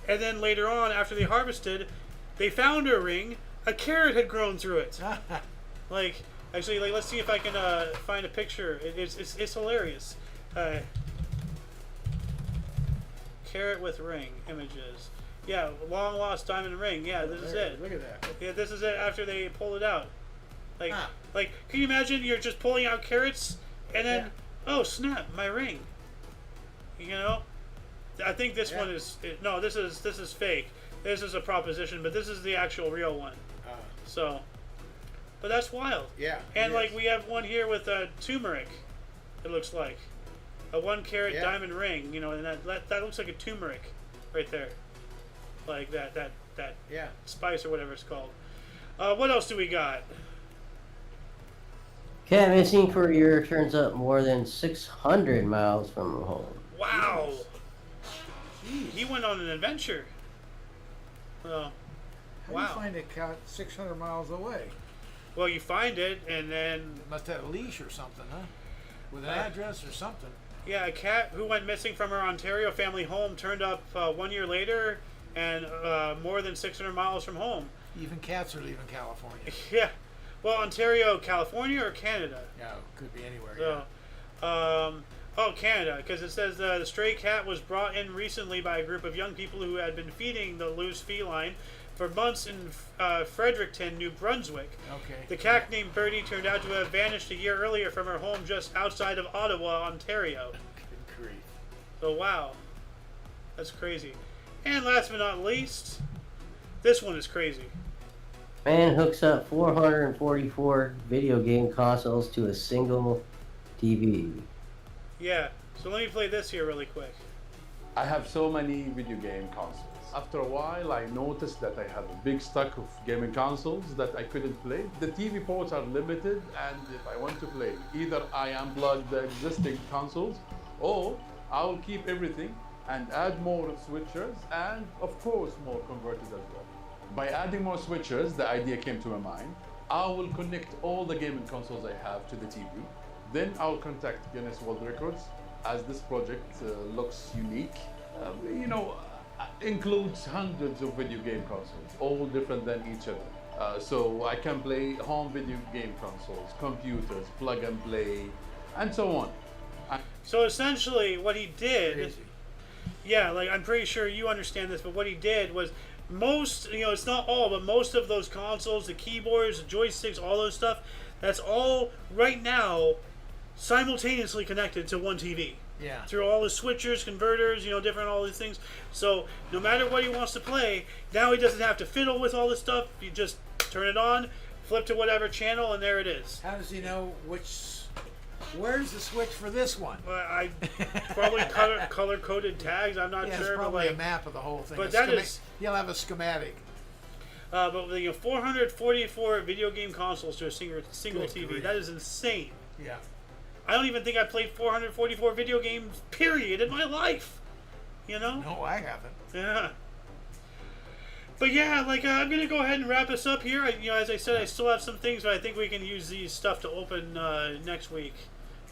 A: And then later on, after they harvested, they found her ring. A carrot had grown through it. Actually, let's see if I can find a picture. It's hilarious. Carrot with ring images. Yeah, long lost diamond ring. Yeah, this is it.
C: Look at that.
A: Yeah, this is it after they pulled it out. Can you imagine you're just pulling out carrots and then, oh snap, my ring. I think this one is no. This is fake. This is a proposition, but this is the actual real one. So, But that's wild.
C: Yeah.
A: And like we have one here with turmeric. It looks like a 1-carat diamond ring. You know, and that looks like a turmeric, right there. Like that spice or whatever it's called. What else do we got?
B: Cat missing for a year turns up more than 600 miles from home.
A: Wow. He went on an adventure. Well,
C: How do you find a cat 600 miles away?
A: Well, you find it, and then...
C: It must have a leash or something, huh? With an address or something.
A: Yeah, a cat who went missing from her Ontario family home turned up 1 year later and more than 600 miles from home.
C: Even cats are leaving California.
A: Yeah. Well, Ontario, California, or Canada?
C: Yeah, could be anywhere.
A: So, Canada, because it says the stray cat was brought in recently by a group of young people who had been feeding the loose feline for months in Fredericton, New Brunswick.
C: Okay.
A: The cat named Birdie turned out to have vanished a year earlier from her home just outside of Ottawa, Ontario.
C: Good grief.
A: So, wow. That's crazy. And last but not least, this one is crazy.
B: Man hooks up 444 video game consoles to a single TV.
A: Yeah. So let me play this here really quick.
U: I have so many video game consoles. After a while, I noticed that I have a big stock of gaming consoles that I couldn't play. The TV ports are limited, and if I want to play, either I unplug the existing consoles, or I'll keep everything and add more switchers, and of course, more converters as well. By adding more switchers, the idea came to my mind. I will connect all the gaming consoles I have to the TV. Then I'll contact Guinness World Records, as this project looks unique. Includes hundreds of video game consoles, all different than each other. So I can play home video game consoles, computers, plug and play, and so on.
A: So essentially what he did, yeah, like I'm pretty sure you understand this, but what he did was most, it's not all, but most of those consoles, the keyboards, the joysticks, all those stuff, that's all right now simultaneously connected to one TV.
C: Yeah.
A: Through all the switchers, converters, different all these things. So no matter what he wants to play, now he doesn't have to fiddle with all this stuff. You just turn it on, flip to whatever channel, and there it is.
C: How does he know where's the switch for this one?
A: I probably color-coded tags. I'm not sure.
C: It's probably
A: but
C: a map of the whole thing.
A: But that is...
C: He'll have a schematic.
A: But 444 video game consoles to a single TV.
C: Grief.
A: That is insane.
C: Yeah.
A: I don't even think I played 444 video games, period, in my life.
C: No, I haven't.
A: Yeah. But yeah, I'm going to go ahead and wrap us up here. As I said, I still have some things, but I think we can use these stuff to open next week.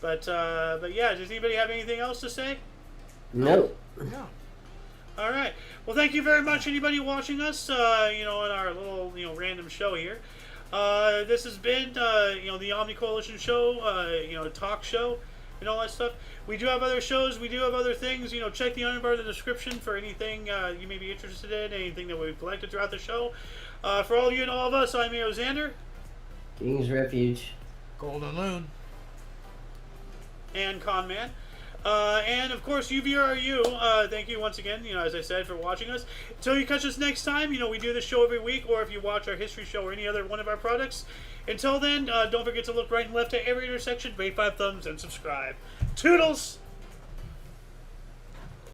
A: But yeah, does anybody have anything else to say?
B: Nope.
C: No.
A: All right. Well, thank you very much, anybody watching us, on our little, random show here. This has been, the Omni Coalition show, TOC Show, and all that stuff. We do have other shows. We do have other things. Check the bar in the description for anything you may be interested in, anything that we've collected throughout the show. For all of you and all of us, I'm Xander.
B: King's Refuge.
C: Golden Loon.
A: And Conman. And of course, UVRU, thank you once again, as I said, for watching us. Until you catch us next time, we do this show every week, or if you watch our history show or any other one of our products. Until then, don't forget to look right and left at every intersection, rate 5 thumbs, and subscribe. Toodles!